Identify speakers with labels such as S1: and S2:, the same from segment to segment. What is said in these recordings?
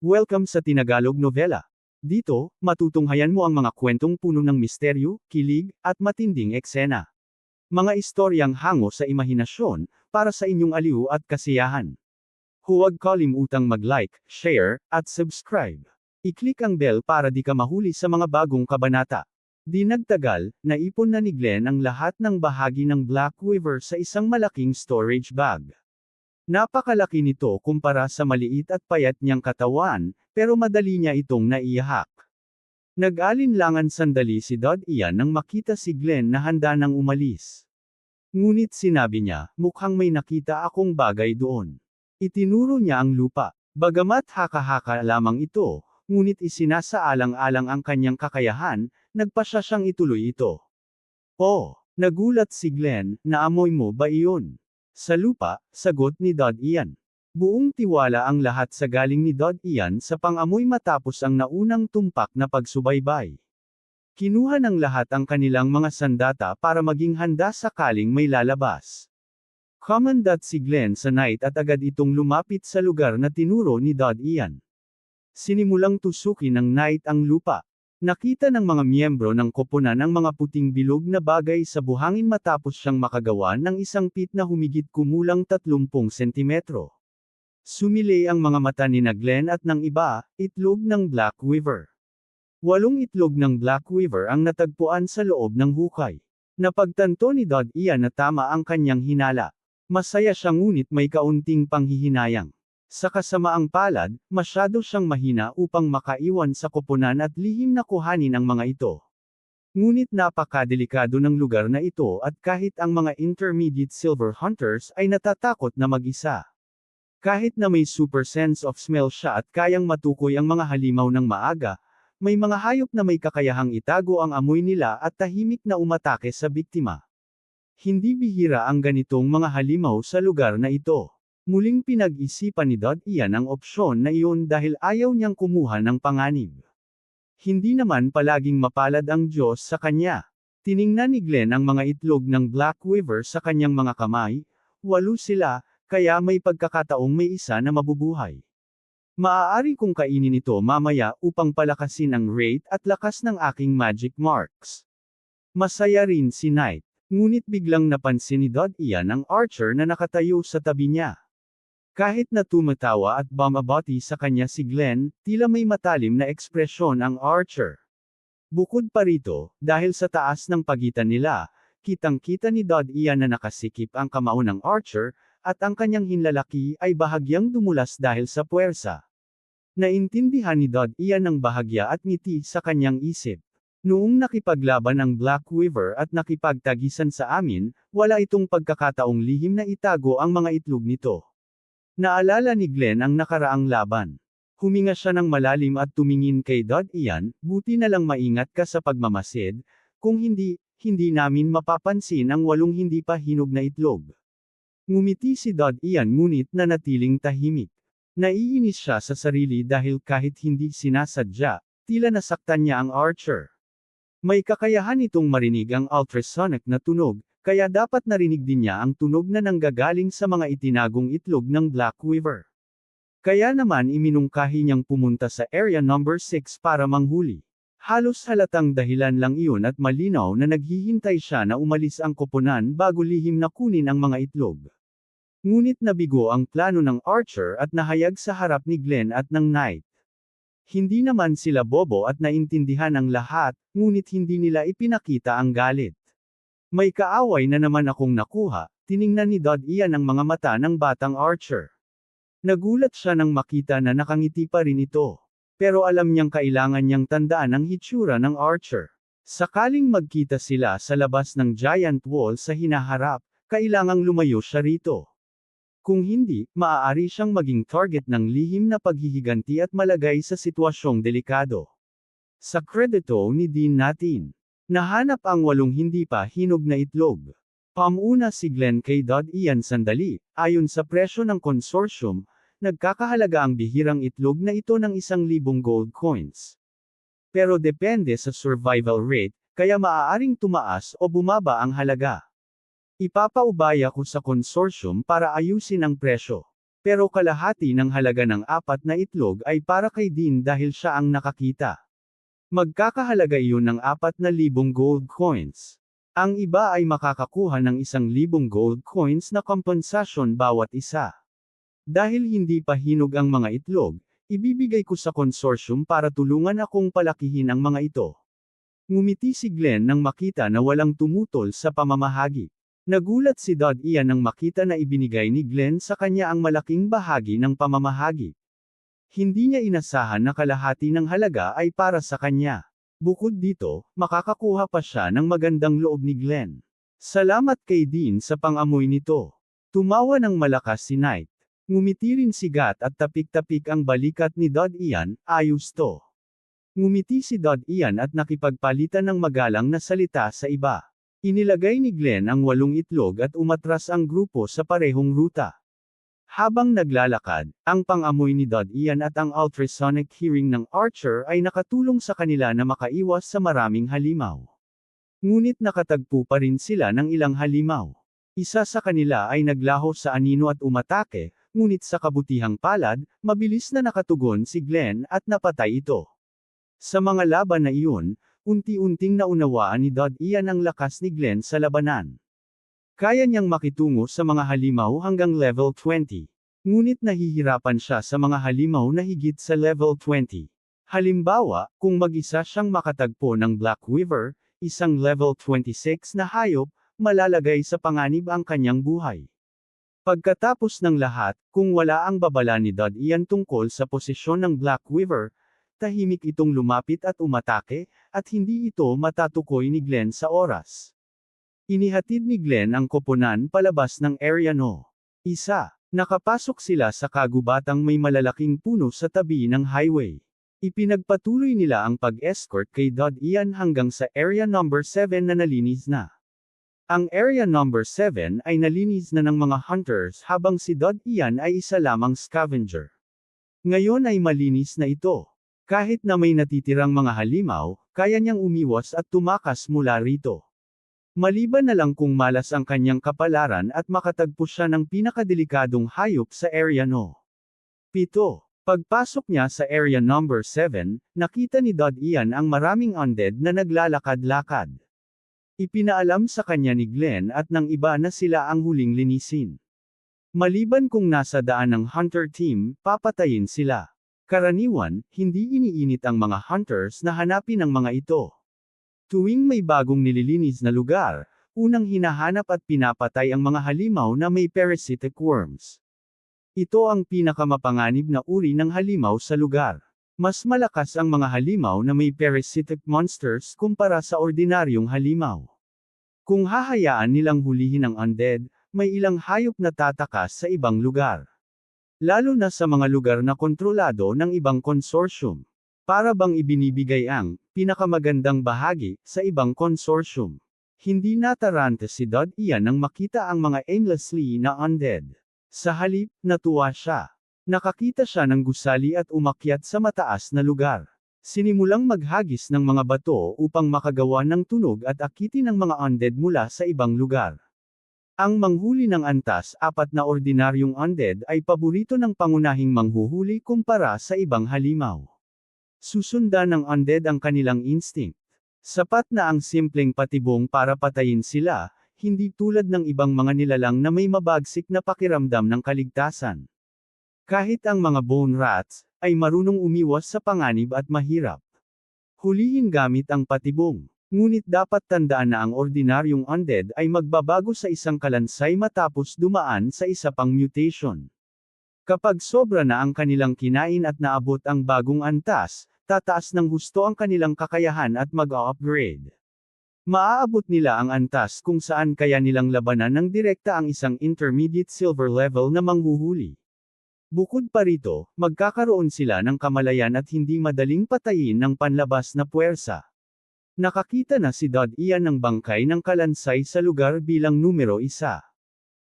S1: Welcome sa Tinagalog Novela. Dito, matutunghayan mo ang mga kwentong puno ng misteryo, kilig, at matinding eksena. Mga istoryang hango sa imahinasyon, para sa inyong aliw at kasiyahan. Huwag kalimutang mag-like, share, at subscribe. I-click ang bell para di ka mahuli sa mga bagong kabanata. Di nagtagal, naipon na ni Glenn ang lahat ng bahagi ng Black Weaver sa isang malaking storage bag. Napakalaki nito kumpara sa maliit at payat niyang katawan, pero madali niya itong naihak. Nag-alinlangan sandali si Dad Ian nang makita si Glenn na handa nang umalis. Ngunit sinabi niya, mukhang may nakita akong bagay doon. Itinuro niya ang lupa. Bagamat haka-haka lamang ito, ngunit isinasaalang-alang ang kanyang kakayahan, nagpasya siyang ituloy ito. Oh, nagulat si Glenn, naamoy mo ba iyon? Sa lupa, sagot ni Dad Ian. Buong tiwala ang lahat sa galing ni Dad Ian sa pang-amoy matapos ang naunang tumpak na pagsubaybay. Kinuha ng lahat ang kanilang mga sandata para maging handa sakaling may lalabas. Commandant si Glenn sa night at agad itong lumapit sa lugar na tinuro ni Dad Ian. Sinimulang tusukin ng night ang lupa. Nakita ng mga miyembro ng koponan ang mga puting bilog na bagay sa buhangin matapos siyang makagawa ng isang pit na humigit kumulang 30 sentimetro. Sumilay ang mga mata ni Glenn at ng iba, itlog ng Black Weaver. 8 itlog ng Black Weaver ang natagpuan sa loob ng hukay. Napagtanto ni Dad Ian na tama ang kanyang hinala. Masaya siya ngunit may kaunting panghihinayang. Sa kasamaang palad, masyado siyang mahina upang makaiwan sa koponan at lihim na kuhanin ang mga ito. Ngunit napakadelikado ng lugar na ito at kahit ang mga intermediate silver hunters ay natatakot na mag-isa. Kahit na may super sense of smell siya at kayang matukoy ang mga halimaw ng maaga, may mga hayop na may kakayahang itago ang amoy nila at tahimik na umatake sa biktima. Hindi bihira ang ganitong mga halimaw sa lugar na ito. Muling pinag-isipan ni Dad Ian ang opsyon na iyon dahil ayaw niyang kumuha ng panganib. Hindi naman palaging mapalad ang Diyos sa kanya. Tiningnan ni Glenn ang mga itlog ng Black Weaver sa kanyang mga kamay, 8 sila, kaya may pagkakataong may isa na mabubuhay. Maaari kong kainin ito mamaya upang palakasin ang rate at lakas ng aking magic marks. Masaya rin si Knight, ngunit biglang napansin ni Dad Ian ang archer na nakatayo sa tabi niya. Kahit na tumatawa at bumabati sa kanya si Glenn, tila may matalim na ekspresyon ang archer. Bukod pa rito, dahil sa taas ng pagitan nila, kitang-kita ni Dad Ian na nakasikip ang kamao ng archer, at ang kanyang hinlalaki ay bahagyang dumulas dahil sa puwersa. Naintindihan ni Dad Ian ang bahagya at ngiti sa kanyang isip. Noong nakipaglaban ang Black Weaver at nakipagtagisan sa amin, wala itong pagkakataong lihim na itago ang mga itlog nito. Naalala ni Glenn ang nakaraang laban. Huminga siya ng malalim at tumingin kay Dad Ian, buti na lang maingat ka sa pagmamasid, kung hindi, hindi namin mapapansin ang 8 hindi pa hinog na itlog. Ngumiti si Dad Ian ngunit nanatiling tahimik. Naiinis siya sa sarili dahil kahit hindi sinasadya, tila nasaktan niya ang archer. May kakayahan itong marinig ang ultrasonic na tunog, kaya dapat narinig din niya ang tunog na nanggagaling sa mga itinagong itlog ng Black Weaver. Kaya naman iminungkahi niyang pumunta sa area number 6 para manghuli. Halos halatang dahilan lang iyon at malinaw na naghihintay siya na umalis ang koponan bago lihim na kunin ang mga itlog. Ngunit nabigo ang plano ng archer at nahayag sa harap ni Glenn at ng Knight. Hindi naman sila bobo at naintindihan ang lahat, ngunit hindi nila ipinakita ang galit. May kaaway na naman akong nakuha, tiningnan ni Dad Ian ang mga mata ng batang archer. Nagulat siya nang makita na nakangiti pa rin ito. Pero alam niyang kailangan niyang tandaan ang hitsura ng archer. Sakaling magkita sila sa labas ng giant wall sa hinaharap, kailangang lumayo siya rito. Kung hindi, maaari siyang maging target ng lihim na paghihiganti at malagay sa sitwasyong delikado. Sa kredito ni Dean natin. Nahanap ang 8 hindi pa hinog na itlog. Pamuna si Glenn kay Dad Ian sandali, ayon sa presyo ng consortium, nagkakahalaga ang bihirang itlog na ito ng 1,000 gold coins. Pero depende sa survival rate, kaya maaaring tumaas o bumaba ang halaga. Ipapaubaya ko sa consortium para ayusin ang presyo. Pero kalahati ng halaga ng 4 na itlog ay para kay Dean dahil siya ang nakakita. Magkakahalaga iyon ng 4,000 gold coins. Ang iba ay makakakuha ng 1,000 gold coins na kompensasyon bawat isa. Dahil hindi pa hinog ang mga itlog, ibibigay ko sa consortium para tulungan akong palakihin ang mga ito. Ngumiti si Glenn nang makita na walang tumutol sa pamamahagi. Nagulat si Dad Ian nang makita na ibinigay ni Glenn sa kanya ang malaking bahagi ng pamamahagi. Hindi niya inasahan na kalahati ng halaga ay para sa kanya. Bukod dito, makakakuha pa siya ng magandang loob ni Glenn. Salamat kay Dean sa pangamoy nito. Tumawa ng malakas si Knight. Ngumiti rin si Gat at tapik-tapik ang balikat ni Dad Ian, ayos to. Ngumiti si Dad Ian at nakipagpalitan ng magalang na salita sa iba. Inilagay ni Glenn ang 8 itlog at umatras ang grupo sa parehong ruta. Habang naglalakad, ang pangamoy ni Dad Ian at ang ultrasonic hearing ng Archer ay nakatulong sa kanila na makaiwas sa maraming halimaw. Ngunit nakatagpo pa rin sila ng ilang halimaw. Isa sa kanila ay naglaho sa anino at umatake, ngunit sa kabutihang palad, mabilis na nakatugon si Glenn at napatay ito. Sa mga laban na iyon, unti-unting naunawaan ni Dad Ian ang lakas ni Glenn sa labanan. Kaya niyang makitungo sa mga halimaw hanggang level 20. Ngunit nahihirapan siya sa mga halimaw na higit sa level 20. Halimbawa, kung mag-isa siyang makatagpo ng Black Weaver, isang level 26 na hayop, malalagay sa panganib ang kanyang buhay. Pagkatapos ng lahat, kung wala ang babala ni Dad Ian tungkol sa posisyon ng Black Weaver, tahimik itong lumapit at umatake, at hindi ito matatukoy ni Glenn sa oras. Inihatid ni Glenn ang koponan palabas ng area no. Nakapasok sila sa kagubatang may malalaking puno sa tabi ng highway. Ipinagpatuloy nila ang pag-escort kay Dad Ian hanggang sa area number 7 na nalinis na. Ang area number 7 ay nalinis na ng mga hunters habang si Dad Ian ay isa lamang scavenger. Ngayon ay malinis na ito. Kahit na may natitirang mga halimaw, kaya niyang umiwas at tumakas mula rito. Maliban na lang kung malas ang kanyang kapalaran at makatagpo siya ng pinakadelikadong hayop sa area no. 7. Pagpasok niya sa area number 7, nakita ni Dad Ian ang maraming undead na naglalakad-lakad. Ipinaalam sa kanya ni Glenn at ng iba na sila ang huling linisin. Maliban kung nasa daan ng hunter team, papatayin sila. Karaniwan, hindi iniinit ang mga hunters na hanapin ang mga ito. Tuwing may bagong nililinis na lugar, unang hinahanap at pinapatay ang mga halimaw na may parasitic worms. Ito ang pinakamapanganib na uri ng halimaw sa lugar. Mas malakas ang mga halimaw na may parasitic monsters kumpara sa ordinaryong halimaw. Kung hahayaan nilang hulihin ang undead, may ilang hayop na tatakas sa ibang lugar. Lalo na sa mga lugar na kontrolado ng ibang consortium. Para bang ibinibigay ang pinakamagandang bahagi sa ibang consortium. Hindi natarante si Dad Ian nang makita ang mga aimlessly na undead. Sa halip, natuwa siya. Nakakita siya ng gusali at umakyat sa mataas na lugar. Sinimulang maghagis ng mga bato upang makagawa ng tunog at akitin ang mga undead mula sa ibang lugar. Ang manghuli ng antas 4 na ordinaryong undead ay paborito ng pangunahing manghuhuli kumpara sa ibang halimaw. Susundan ng undead ang kanilang instinct. Sapat na ang simpleng patibong para patayin sila, hindi tulad ng ibang mga nilalang na may mabagsik na pakiramdam ng kaligtasan. Kahit ang mga bone rats, ay marunong umiwas sa panganib at mahirap. Hulihin gamit ang patibong. Ngunit dapat tandaan na ang ordinaryong undead ay magbabago sa isang kalansay matapos dumaan sa isa pang mutation. Kapag sobra na ang kanilang kinain at naabot ang bagong antas, tataas ng husto ang kanilang kakayahan at mag-upgrade. Maaabot nila ang antas kung saan kaya nilang labanan ng direkta ang isang intermediate silver level na manghuhuli. Bukod pa rito, magkakaroon sila ng kamalayan at hindi madaling patayin ng panlabas na puwersa. Nakakita na si Dad Ian ng bangkay ng kalansay sa lugar bilang numero 1.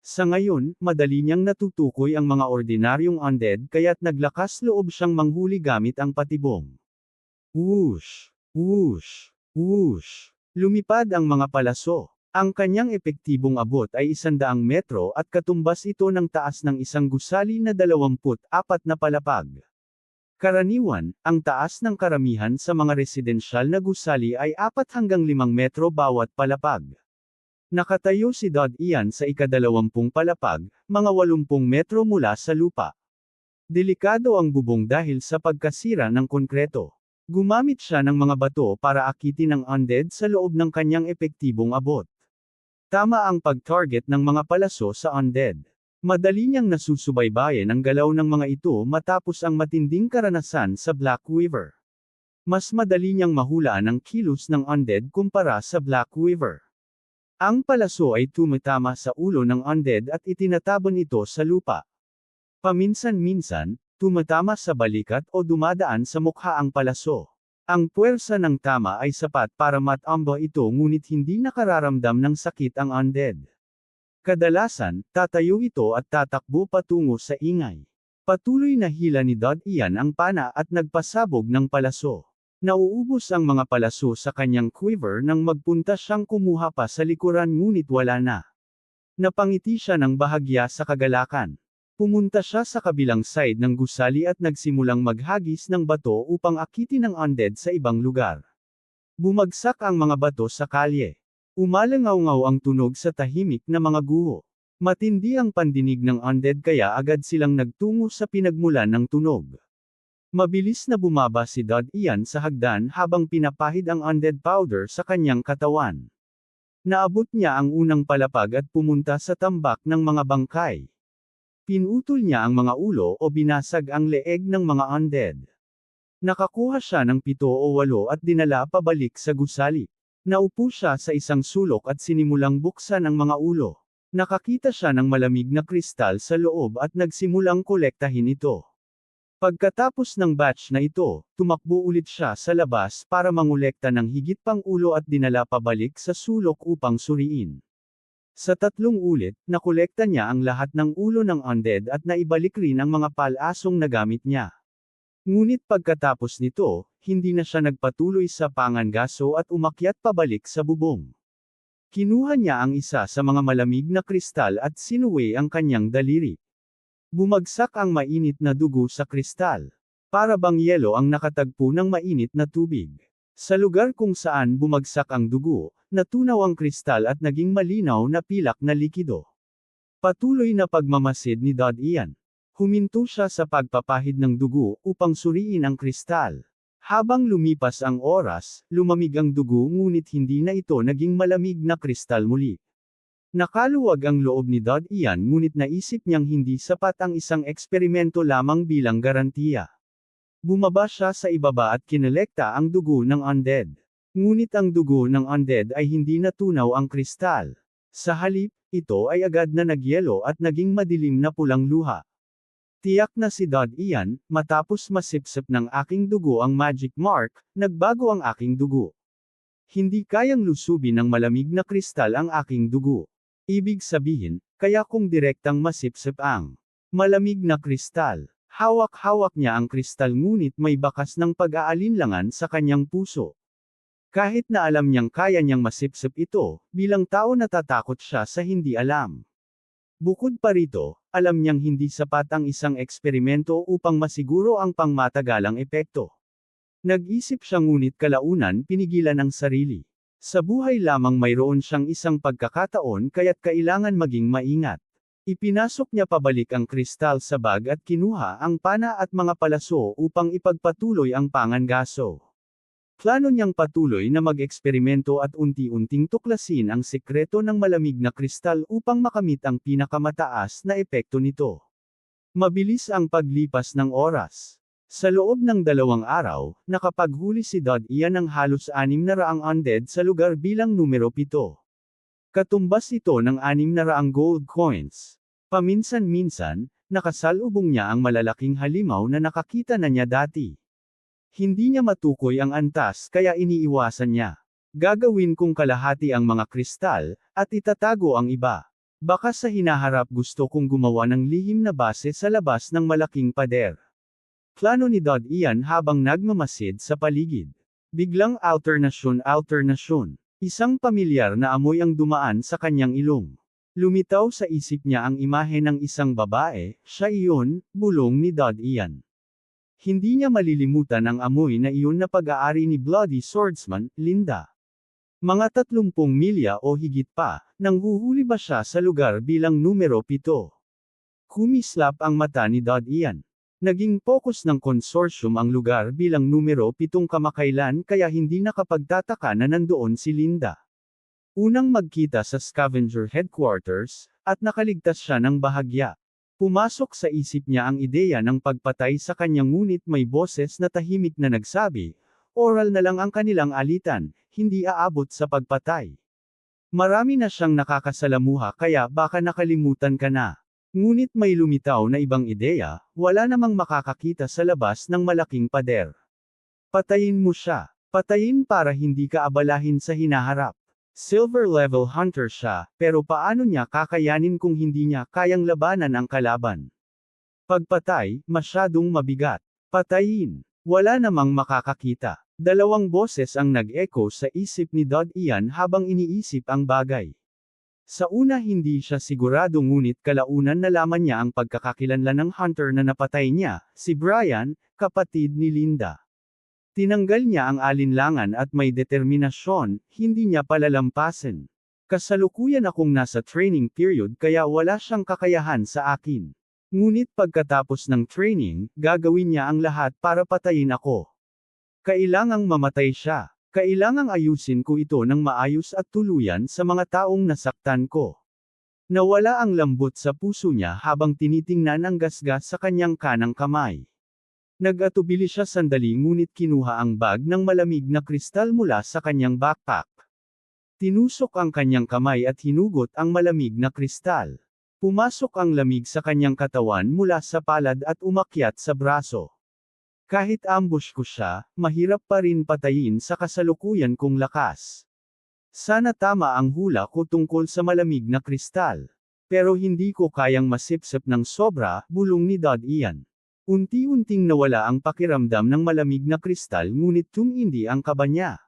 S1: Sa ngayon, madali niyang natutukoy ang mga ordinaryong undead kaya't naglakas loob siyang manghuli gamit ang patibong. Whoosh! Whoosh! Whoosh! Lumipad ang mga palaso. Ang kanyang epektibong abot ay 100 metro at katumbas ito ng taas ng isang gusali na 24 na palapag. Karaniwan, ang taas ng karamihan sa mga residensyal na gusali ay 4 hanggang 5 metro bawat palapag. Nakatayo si Dod Ian sa ika-20 palapag, mga 80 metro mula sa lupa. Delikado ang bubong dahil sa pagkasira ng konkreto. Gumamit siya ng mga bato para akitin ang undead sa loob ng kanyang epektibong abot. Tama ang pag-target ng mga palaso sa undead. Madali niyang nasusubaybayan ang galaw ng mga ito matapos ang matinding karanasan sa Black Weaver. Mas madali niyang mahulaan ang kilos ng undead kumpara sa Black Weaver. Ang palaso ay tumatama sa ulo ng undead at itinatabon ito sa lupa. Paminsan-minsan, tumatama sa balikat o dumadaan sa mukha ang palaso. Ang puwersa ng tama ay sapat para matamba ito ngunit hindi nakararamdam ng sakit ang undead. Kadalasan, tatayo ito at tatakbo patungo sa ingay. Patuloy na hila ni Dod Ian ang pana at nagpasabog ng palaso. Nauubos ang mga palaso sa kanyang quiver nang magpunta siyang kumuha pa sa likuran ngunit wala na. Napangiti siya ng bahagya sa kagalakan. Pumunta siya sa kabilang side ng gusali at nagsimulang maghagis ng bato upang akitin ang undead sa ibang lugar. Bumagsak ang mga bato sa kalye. Umalangaw-ngaw ang tunog sa tahimik na mga guho. Matindi ang pandinig ng undead kaya agad silang nagtungo sa pinagmulan ng tunog. Mabilis na bumaba si Dod Ian sa hagdan habang pinapahid ang undead powder sa kanyang katawan. Naabot niya ang unang palapag at pumunta sa tambak ng mga bangkay. Pinutol niya ang mga ulo o binasag ang leeg ng mga undead. Nakakuha siya ng 7 o 8 at dinala pabalik sa gusali. Naupo siya sa isang sulok at sinimulang buksan ang mga ulo. Nakakita siya ng malamig na kristal sa loob at nagsimulang kolektahin ito. Pagkatapos ng batch na ito, tumakbo ulit siya sa labas para mangolekta ng higit pang ulo at dinala pabalik sa sulok upang suriin. Sa 3 ulit, nakolekta niya ang lahat ng ulo ng undead at naibalik rin ang mga palasong nagamit niya. Ngunit pagkatapos nito, hindi na siya nagpatuloy sa pangangaso at umakyat pabalik sa bubong. Kinuha niya ang isa sa mga malamig na kristal at sinuwi ang kanyang daliri. Bumagsak ang mainit na dugo sa kristal. Para bang yelo ang nakatagpo ng mainit na tubig. Sa lugar kung saan bumagsak ang dugo, natunaw ang kristal at naging malinaw na pilak na likido. Patuloy na pagmamasid ni Dod Ian. Huminto siya sa pagpapahid ng dugo upang suriin ang kristal. Habang lumipas ang oras, lumamig ang dugo ngunit hindi na ito naging malamig na kristal muli. Nakaluwag ang loob ni Dod Ian ngunit naisip niyang hindi sapat ang isang eksperimento lamang bilang garantiya. Bumaba siya sa ibaba at kinolekta ang dugo ng undead. Ngunit ang dugo ng undead ay hindi natunaw ang kristal. Sa halip, ito ay agad na nagyelo at naging madilim na pulang luha. Tiyak na si Dod Ian, matapos masipsip ng aking dugo ang magic mark, nagbago ang aking dugo. Hindi kayang lusubin ng malamig na kristal ang aking dugo. Ibig sabihin, kaya kung direktang masipsip ang malamig na kristal. Hawak-hawak niya ang kristal ngunit may bakas ng pag-aalinlangan sa kanyang puso. Kahit na alam niyang kaya niyang masipsip ito, bilang tao natatakot siya sa hindi alam. Bukod pa rito, alam niyang hindi sapat ang isang eksperimento upang masiguro ang pangmatagalang epekto. Nag-isip siya ngunit kalaunan pinigilan ang sarili. Sa buhay lamang mayroon siyang isang pagkakataon kaya't kailangan maging maingat. Ipinasok niya pabalik ang kristal sa bag at kinuha ang pana at mga palaso upang ipagpatuloy ang pangangaso. Plano niyang patuloy na mag-eksperimento at unti-unting tuklasin ang sekreto ng malamig na kristal upang makamit ang pinakamataas na epekto nito. Mabilis ang paglipas ng oras. Sa loob ng 2 araw, nakapaghuli si Dod Ian ng halos 600 undead sa lugar bilang numero 7. Katumbas ito ng 600 gold coins. Paminsan-minsan, nakasalubong niya ang malalaking halimaw na nakakita na niya dati. Hindi niya matukoy ang antas kaya iniiwasan niya. Gagawin kong kalahati ang mga kristal, at itatago ang iba. Baka sa hinaharap gusto kong gumawa ng lihim na base sa labas ng malaking pader. Plano ni Dod Ian habang nagmamasid sa paligid. Biglang alternasyon. Isang pamilyar na amoy ang dumaan sa kanyang ilong. Lumitaw sa isip niya ang imahe ng isang babae, siya iyon, bulong ni Dod Ian. Hindi niya malilimutan ang amoy na iyon na pag-aari ni Bloody Swordsman, Linda. Mga 30 milya o higit pa, nanghuhuli ba siya sa lugar bilang numero 7. Kumislap ang mata ni Dod Ian. Naging focus ng consortium ang lugar bilang numero 7 kamakailan kaya hindi nakapagtataka na nandoon si Linda. Unang magkita sa scavenger headquarters, at nakaligtas siya ng bahagya. Pumasok sa isip niya ang ideya ng pagpatay sa kanya ngunit may boses na tahimik na nagsabi, oral na lang ang kanilang alitan, hindi aabot sa pagpatay. Marami na siyang nakakasalamuha kaya baka nakalimutan ka na. Ngunit may lumitaw na ibang ideya, wala namang makakakita sa labas ng malaking pader. Patayin mo siya. Patayin para hindi ka abalahin sa hinaharap. Silver level hunter siya, pero paano niya kakayanin kung hindi niya kayang labanan ang kalaban? Pagpatay, masyadong mabigat. Patayin. Wala namang makakakita. Dalawang boses ang nag-echo sa isip ni Dod Ian habang iniisip ang bagay. Sa una hindi siya sigurado ngunit kalaunan nalaman niya ang pagkakakilanlan ng hunter na napatay niya, si Brian, kapatid ni Linda. Tinanggal niya ang alinlangan at may determinasyon, hindi niya palalampasin. Kasalukuyan akong nasa training period kaya wala siyang kakayahan sa akin. Ngunit pagkatapos ng training, gagawin niya ang lahat para patayin ako. Kailangang mamatay siya. Kailangang ayusin ko ito ng maayos at tuluyan sa mga taong nasaktan ko. Nawala ang lambot sa puso niya habang tinitingnan ang gasgas sa kanyang kanang kamay. Nag-atubili siya sandali ngunit kinuha ang bag ng malamig na kristal mula sa kanyang backpack. Tinusok ang kanyang kamay at hinugot ang malamig na kristal. Pumasok ang lamig sa kanyang katawan mula sa palad at umakyat sa braso. Kahit ambush ko siya, mahirap pa rin patayin sa kasalukuyan kong lakas. Sana tama ang hula ko tungkol sa malamig na kristal. Pero hindi ko kayang masipsip ng sobra, bulong ni Dod Ian. Unti-unting nawala ang pakiramdam ng malamig na kristal ngunit tumindi ang kaba niya.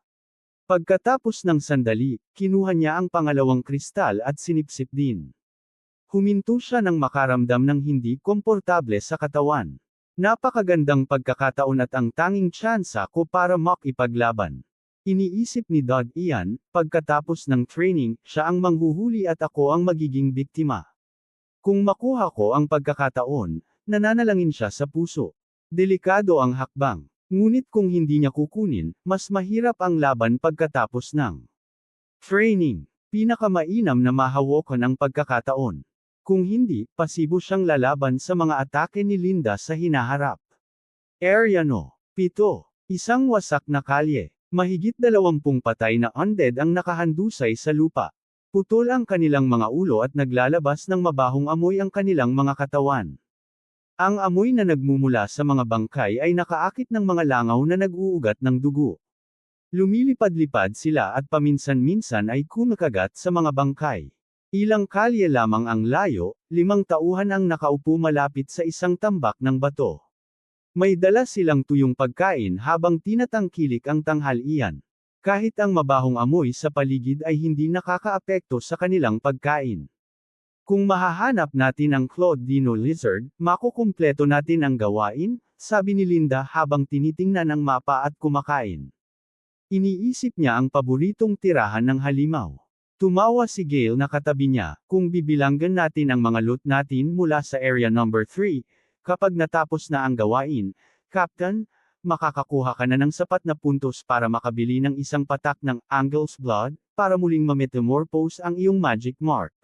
S1: Pagkatapos ng sandali, kinuha niya ang pangalawang kristal at sinipsip din. Huminto siya nang makaramdam ng hindi komportable sa katawan. Napakagandang pagkakataon at ang tanging tsansa ko para makipaglaban. Iniisip ni Dod Ian, pagkatapos ng training, siya ang manghuhuli at ako ang magiging biktima. Kung makuha ko ang pagkakataon, nananalangin siya sa puso. Delikado ang hakbang. Ngunit kung hindi niya kukunin, mas mahirap ang laban pagkatapos ng training. Pinakamainam na mahawakan ang pagkakataon. Kung hindi, pasibo siyang lalaban sa mga atake ni Linda sa hinaharap. Area No. 7. Isang wasak na kalye. Mahigit 20 patay na undead ang nakahandusay sa lupa. Putol ang kanilang mga ulo at naglalabas ng mabahong amoy ang kanilang mga katawan. Ang amoy na nagmumula sa mga bangkay ay nakaakit ng mga langaw na nag-uugat ng dugo. Lumilipad-lipad sila at paminsan-minsan ay kumakagat sa mga bangkay. Ilang kalye lamang ang layo, 5 tauhan ang nakaupo malapit sa isang tambak ng bato. May dala silang tuyong pagkain habang tinatangkilik ang tanghalian. Kahit ang mabahong amoy sa paligid ay hindi nakakaapekto sa kanilang pagkain. Kung mahahanap natin ang Claude Dino Lizard, makukumpleto natin ang gawain, sabi ni Linda habang tinitingnan ang mapa at kumakain. Iniisip niya ang paboritong tirahan ng halimaw. Tumawa si Gale na katabi niya, kung bibilanggan natin ang mga loot natin mula sa area number 3, kapag natapos na ang gawain, Captain, makakakuha ka na ng sapat na puntos para makabili ng isang patak ng Angel's Blood, para muling ma-metamorphose ang iyong magic mark.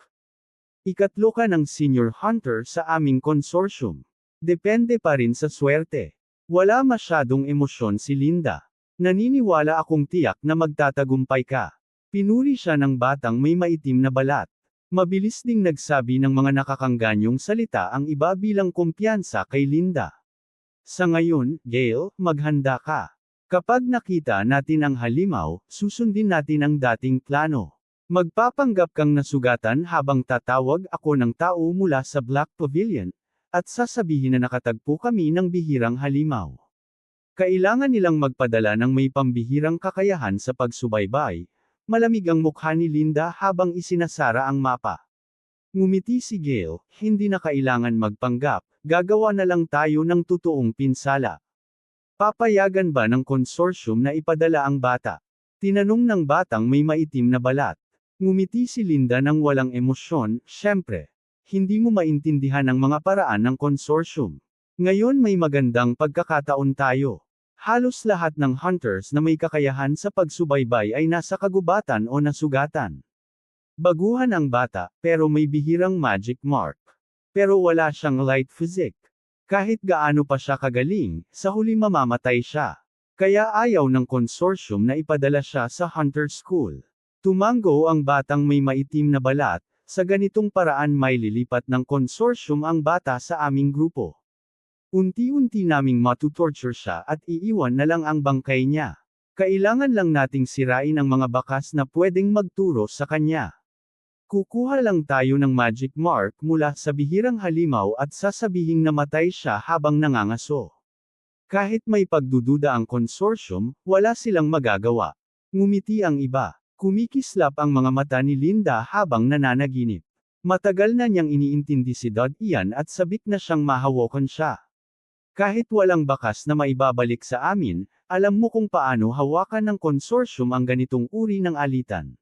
S1: Ikatlo ka ng senior hunter sa aming consortium. Depende pa rin sa swerte. Wala masyadong emosyon si Linda. Naniniwala akong tiyak na magtatagumpay ka. Pinuri siya ng batang may maitim na balat. Mabilis ding nagsabi ng mga nakakangganyong salita ang iba bilang kumpiyansa kay Linda. Sa ngayon, Gale, maghanda ka. Kapag nakita natin ang halimaw, susundin natin ang dating plano. Magpapanggap kang nasugatan habang tatawag ako ng tao mula sa Black Pavilion, at sasabihin na nakatagpo kami ng bihirang halimaw. Kailangan nilang magpadala ng may pambihirang kakayahan sa pagsubaybay, Malamig ang mukha ni Linda habang isinasara ang mapa. Ngumiti si Gale, hindi na kailangan magpanggap, gagawa na lang tayo ng totoong pinsala. Papayagan ba ng konsorsyum na ipadala ang bata? Tinanong ng batang may maitim na balat. Ngumiti si Linda ng walang emosyon, syempre. Hindi mo maintindihan ang mga paraan ng konsorsyum. Ngayon may magandang pagkakataon tayo. Halos lahat ng hunters na may kakayahan sa pagsubaybay ay nasa kagubatan o nasugatan. Baguhan ang bata, pero may bihirang magic mark. Pero wala siyang light physique. Kahit gaano pa siya kagaling, sa huli mamamatay siya. Kaya ayaw ng konsorsyum na ipadala siya sa hunter school. Tumango ang batang may maitim na balat, sa ganitong paraan may lilipat ng konsorsyum ang bata sa aming grupo. Unti-unti naming matutorture siya at iiwan na lang ang bangkay niya. Kailangan lang nating sirain ang mga bakas na pwedeng magturo sa kanya. Kukuha lang tayo ng magic mark mula sa bihirang halimaw at sasabihing namatay siya habang nangangaso. Kahit may pagdududa ang konsorsyum, wala silang magagawa. Ngumiti ang iba. Kumikislap ang mga mata ni Linda habang nananaginip. Matagal na niyang iniintindi si Dod Ian at sabik na siyang mahawakan siya. Kahit walang bakas na maibabalik sa amin, alam mo kung paano hawakan ng konsorsyum ang ganitong uri ng alitan.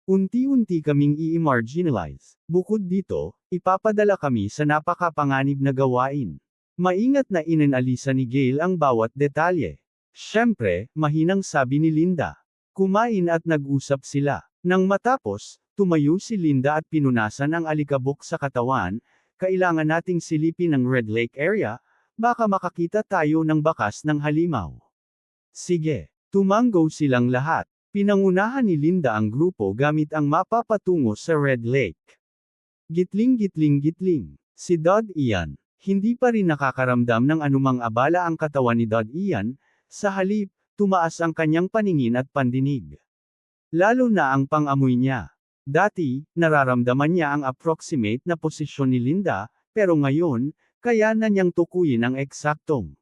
S1: Unti-unti kaming i-marginalize. Bukod dito, ipapadala kami sa napakapanganib na gawain. Maingat na inanalisa ni Gale ang bawat detalye. Siyempre, mahinang sabi ni Linda. Kumain at nag-usap sila. Nang matapos, tumayo si Linda at pinunasan ang alikabok sa katawan. Kailangan nating silipin ang Red Lake area, baka makakita tayo ng bakas ng halimaw. Sige. Tumango silang lahat. Pinangunahan ni Linda ang grupo gamit ang mapa patungo sa Red Lake. Gitling-gitling-gitling. Si Dod Ian. Hindi pa rin nakakaramdam ng anumang abala ang katawan ni Dod Ian, sa halip, tumaas ang kanyang paningin at pandinig. Lalo na ang pang-amoy niya. Dati, nararamdaman niya ang approximate na posisyon ni Linda, pero ngayon, kaya na niyang tukuyin ang eksaktong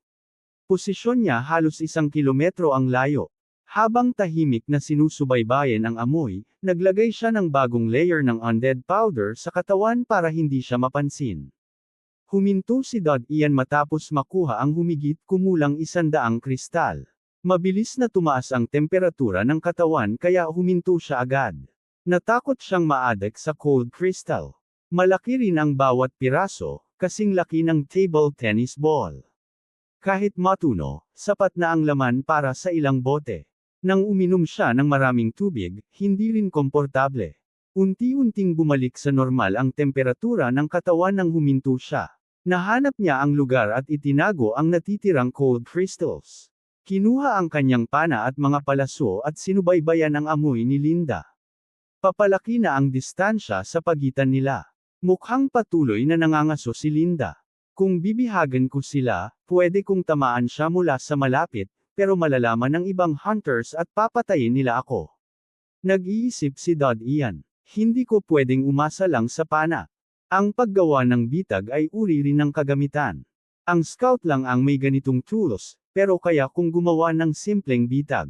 S1: posisyon niya halos 1 kilometro ang layo. Habang tahimik na sinusubaybayan ang amoy, naglagay siya ng bagong layer ng undead powder sa katawan para hindi siya mapansin. Huminto si Dod Ian matapos makuha ang humigit kumulang 100 kristal. Mabilis na tumaas ang temperatura ng katawan kaya huminto siya agad. Natakot siyang ma-addict sa cold crystal. Malaki rin ang bawat piraso, kasing laki ng table tennis ball. Kahit matuno, sapat na ang laman para sa ilang bote. Nang uminom siya ng maraming tubig, hindi rin komportable. Unti-unting bumalik sa normal ang temperatura ng katawan nang huminto siya. Nahanap niya ang lugar at itinago ang natitirang cold crystals. Kinuha ang kanyang pana at mga palaso at sinubaybayan ang amoy ni Linda. Papalaki na ang distansya sa pagitan nila. Mukhang patuloy na nangangaso si Linda. Kung bibihagan ko sila, pwede kong tamaan siya mula sa malapit, pero malalaman ng ibang hunters at papatayin nila ako. Nag-iisip si Dod Ian. Hindi ko pwedeng umasa lang sa pana. Ang paggawa ng bitag ay uri rin ng kagamitan. Ang scout lang ang may ganitong tools, pero kaya kung gumawa ng simpleng bitag.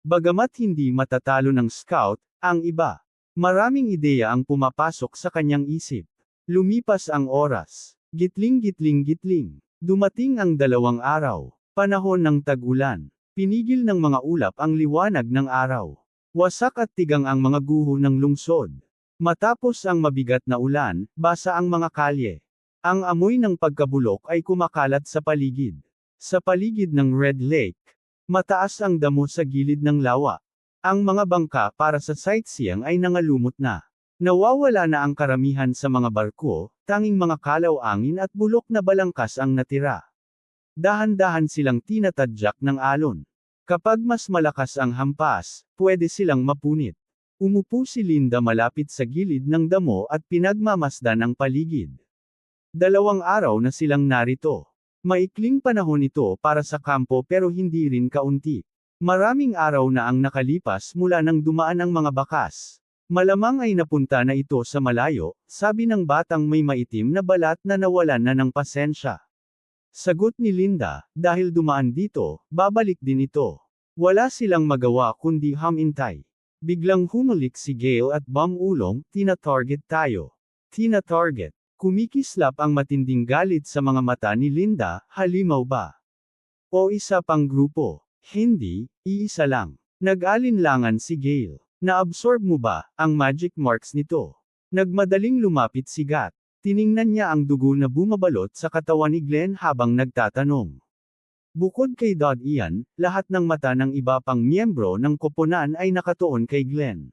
S1: Bagamat hindi matatalo ng scout, ang iba. Maraming ideya ang pumapasok sa kanyang isip. Lumipas ang oras. Gitling-gitling-gitling. Dumating ang 2 araw. Panahon ng tag-ulan. Pinigil ng mga ulap ang liwanag ng araw. Wasak at tigang ang mga guho ng lungsod. Matapos ang mabigat na ulan, basa ang mga kalye. Ang amoy ng pagkabulok ay kumakalat sa paligid. Sa paligid ng Red Lake, mataas ang damo sa gilid ng lawa. Ang mga bangka para sa sightseeing ay nangalumot na. Nawawala na ang karamihan sa mga barko, tanging mga kalaw-angin at bulok na balangkas ang natira. Dahan-dahan silang tinatadyak ng alon. Kapag mas malakas ang hampas, pwede silang mapunit. Umupo si Linda malapit sa gilid ng damo at pinagmamasdan ang paligid. 2 araw na silang narito. Maikling panahon ito para sa kampo pero hindi rin kaunti. Maraming araw na ang nakalipas mula nang dumaan ang mga bakas. Malamang ay napunta na ito sa malayo, sabi ng batang may maitim na balat na nawalan na ng pasensya. Sagot ni Linda, dahil dumaan dito, babalik din ito. Wala silang magawa kundi humintay. Biglang humalik si Gale at bumulong, "Tina-target tayo." Tina-target. Kumikislap ang matinding galit sa mga mata ni Linda, "Halimaw ba? O isa pang grupo?" "Hindi, iisa lang." Nag-alinlangan si Gale. "Naabsorb mo ba ang magic marks nito?" Nagmadaling lumapit si Gat. Tiningnan niya ang dugo na bumabalot sa katawan ni Glenn habang nagtatanong. Bukod kay Dod Ian, lahat ng mata ng iba pang miyembro ng koponan ay nakatuon kay Glenn.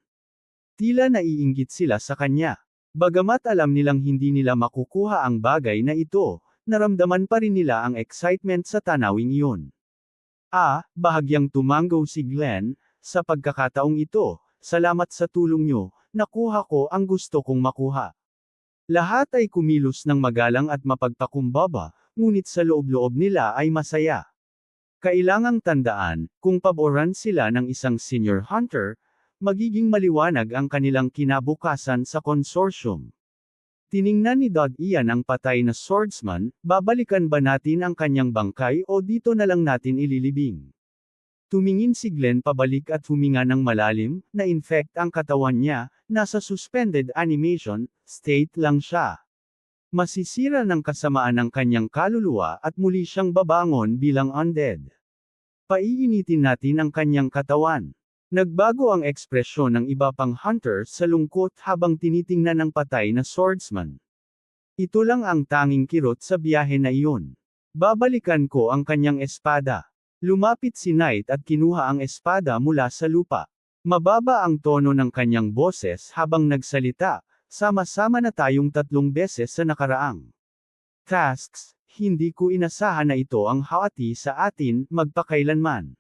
S1: Tila naiinggit sila sa kanya. Bagamat alam nilang hindi nila makukuha ang bagay na ito, naramdaman pa rin nila ang excitement sa tanawing iyon. Bahagyang tumango si Glenn, "Sa pagkakataong ito, salamat sa tulong nyo, nakuha ko ang gusto kong makuha." Lahat ay kumilos ng magalang at mapagpakumbaba, ngunit sa loob-loob nila ay masaya. Kailangang tandaan, kung paboran sila ng isang senior hunter, magiging maliwanag ang kanilang kinabukasan sa consortium. Tiningnan ni Dod Ian ang patay na swordsman, "Babalikan ba natin ang kanyang bangkay o dito na lang natin ililibing?" Tumingin si Glenn pabalik at huminga ng malalim, na-infect ang katawan niya, nasa suspended animation state lang siya. Masisira ng kasamaan ang kanyang kaluluwa at muli siyang babangon bilang undead. Paiinitin natin ang kanyang katawan. Nagbago ang ekspresyon ng iba pang hunters sa lungkot habang tinitingnan ang patay na swordsman. "Ito lang ang tanging kirot sa biyahe na iyon. Babalikan ko ang kanyang espada." Lumapit si Knight at kinuha ang espada mula sa lupa. Mababa ang tono ng kanyang boses habang nagsalita, "Sama-sama na tayong 3 beses sa nakaraang tasks, hindi ko inasahan na ito ang hawati sa atin, magpakailanman."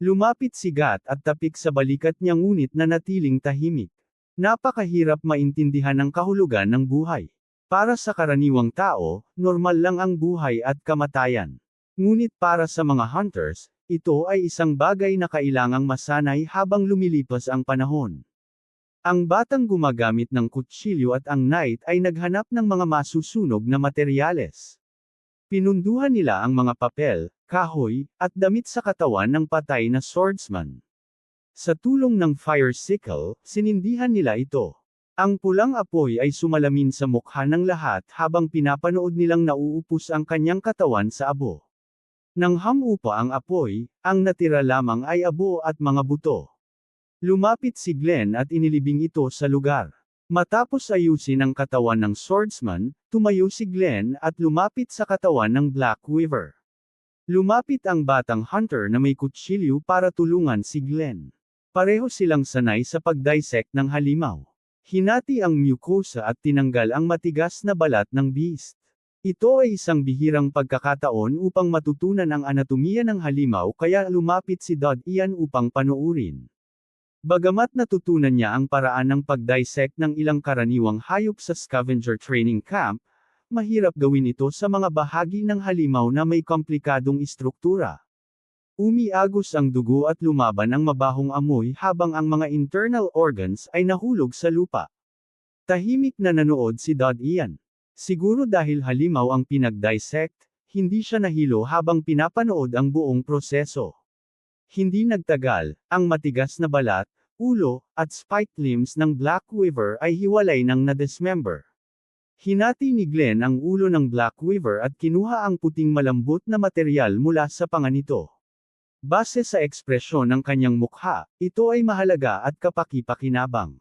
S1: Lumapit si Gat at tapik sa balikat niya ngunit nanatiling tahimik. Napakahirap maintindihan ang kahulugan ng buhay. Para sa karaniwang tao, normal lang ang buhay at kamatayan. Ngunit para sa mga hunters, ito ay isang bagay na kailangang masanay habang lumilipas ang panahon. Ang batang gumagamit ng kutsilyo at ang knight ay naghanap ng mga masusunog na materyales. Pinunduhan nila ang mga papel, kahoy, at damit sa katawan ng patay na swordsman. Sa tulong ng fire sickle, sinindihan nila ito. Ang pulang apoy ay sumalamin sa mukha ng lahat habang pinapanood nilang nauupos ang kanyang katawan sa abo. Nang hamupa ang apoy, ang natira lamang ay abo at mga buto. Lumapit si Glenn at inilibing ito sa lugar. Matapos ayusin ang katawan ng swordsman, tumayo si Glenn at lumapit sa katawan ng Black Weaver. Lumapit ang batang hunter na may kutsilyo para tulungan si Glenn. Pareho silang sanay sa pag-dissect ng halimaw. Hinati ang mucosa at tinanggal ang matigas na balat ng beast. Ito ay isang bihirang pagkakataon upang matutunan ang anatomiya ng halimaw kaya lumapit si Dod Ian upang panuurin. Bagamat natutunan niya ang paraan ng pag-dissect ng ilang karaniwang hayop sa scavenger training camp, mahirap gawin ito sa mga bahagi ng halimaw na may komplikadong istruktura. Umiagos ang dugo at lumaban ang mabahong amoy habang ang mga internal organs ay nahulog sa lupa. Tahimik na nanood si Dod Ian. Siguro dahil halimaw ang pinag-dissect, hindi siya nahilo habang pinapanood ang buong proseso. Hindi nagtagal, ang matigas na balat, ulo, at spiked limbs ng Black Weaver ay hiwalay ng na-dismember. Hinati ni Glenn ang ulo ng Black Weaver at kinuha ang puting malambot na material mula sa panga nito. Base sa ekspresyon ng kanyang mukha, ito ay mahalaga at kapaki-pakinabang.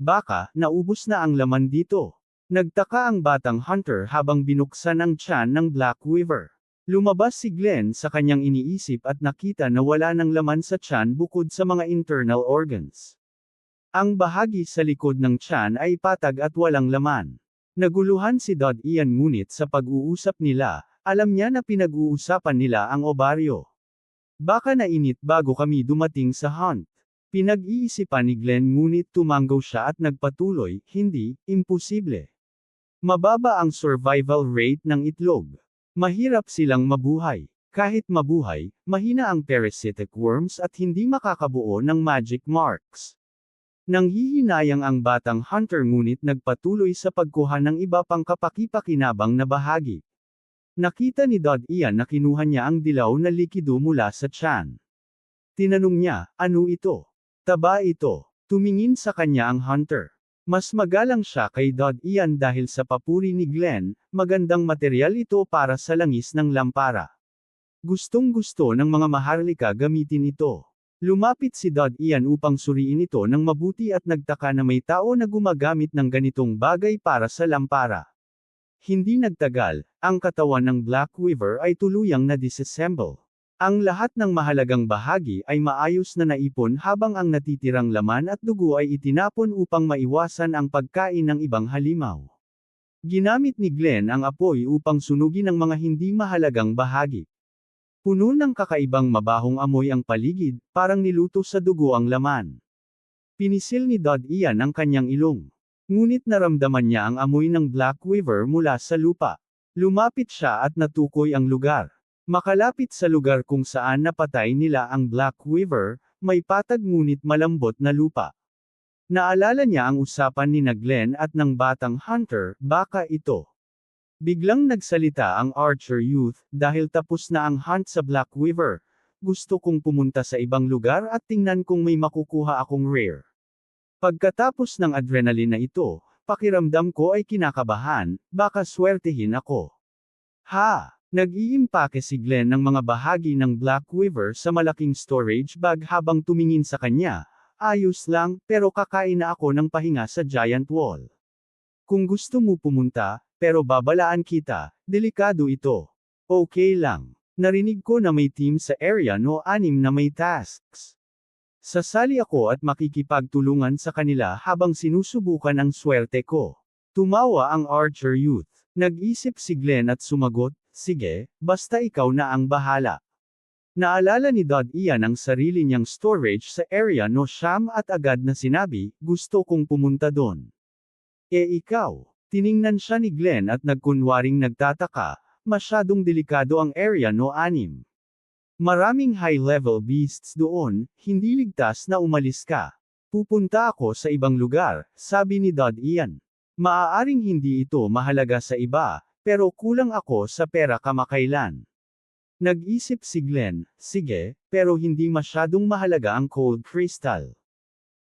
S1: Baka, naubos na ang laman dito. Nagtaka ang batang hunter habang binuksan ang tiyan ng Black Weaver. Lumabas si Glenn sa kanyang iniisip at nakita na wala ng laman sa tiyan bukod sa mga internal organs. Ang bahagi sa likod ng tiyan ay patag at walang laman. Naguluhan si Dod Ian ngunit sa pag-uusap nila, alam niya na pinag-uusapan nila ang obaryo. Baka nainit bago kami dumating sa hunt. Pinag-iisipan ni Glenn ngunit tumango siya at nagpatuloy, "Hindi, imposible. Mababa ang survival rate ng itlog. Mahirap silang mabuhay. Kahit mabuhay, mahina ang parasitic worms at hindi makakabuo ng magic marks." Nanghihinayang ang batang hunter ngunit nagpatuloy sa pagkuha ng iba pang kapaki-pakinabang na bahagi. Nakita ni Dod Ian na kinuha niya ang dilaw na likido mula sa tiyan. Tinanong niya, "Ano ito?" Taba ito. Tumingin sa kanya ang hunter. Mas magalang siya kay Dod Ian dahil sa papuri ni Glenn, magandang material ito para sa langis ng lampara. Gustong-gusto ng mga maharlika gamitin ito. Lumapit si Dod Ian upang suriin ito ng mabuti at nagtaka na may tao na gumagamit ng ganitong bagay para sa lampara. Hindi nagtagal, ang katawan ng Black Weaver ay tuluyang na-disassemble. Ang lahat ng mahalagang bahagi ay maayos na naipon habang ang natitirang laman at dugo ay itinapon upang maiwasan ang pagkain ng ibang halimaw. Ginamit ni Glenn ang apoy upang sunugin ang mga hindi mahalagang bahagi. Puno ng kakaibang mabahong amoy ang paligid, parang niluto sa dugo ang laman. Pinisil ni Dod Ian ang kanyang ilong. Ngunit naramdaman niya ang amoy ng Black Weaver mula sa lupa. Lumapit siya at natukoy ang lugar. Makalapit sa lugar kung saan napatay nila ang Black Weaver, may patag ngunit malambot na lupa. Naalala niya ang usapan ni Glenn at ng batang hunter, baka ito. Biglang nagsalita ang Archer Youth, dahil tapos na ang hunt sa Black Weaver. Gusto kong pumunta sa ibang lugar at tingnan kung may makukuha akong rare. Pagkatapos ng adrenaline na ito, pakiramdam ko ay kinakabahan, baka swertehin ako. Ha! Nag-iimpake si Glenn ng mga bahagi ng Black Weaver sa malaking storage bag habang tumingin sa kanya. Ayos lang, pero kakain na ako ng pahinga sa giant wall. Kung gusto mo pumunta, pero babalaan kita, delikado ito. Okay lang. Narinig ko na may team sa area no 6 na may tasks. Sasali ako at makikipagtulungan sa kanila habang sinusubukan ang swerte ko. Tumawa ang Archer Youth. Nag-isip si Glenn at sumagot, sige, basta ikaw na ang bahala. Naalala ni Dod Ian ang sarili niyang storage sa area no 9 at agad na sinabi, gusto kong pumunta doon. Ikaw? Tiningnan siya ni Glenn at nagkunwaring nagtataka, masyadong delikado ang area no 6. Maraming high-level beasts doon, hindi ligtas na umalis ka. Pupunta ako sa ibang lugar, sabi ni Dod Ian. Maaaring hindi ito mahalaga sa iba, pero kulang ako sa pera kamakailan. Nag-isip si Glenn, sige, pero hindi masyadong mahalaga ang cold crystal.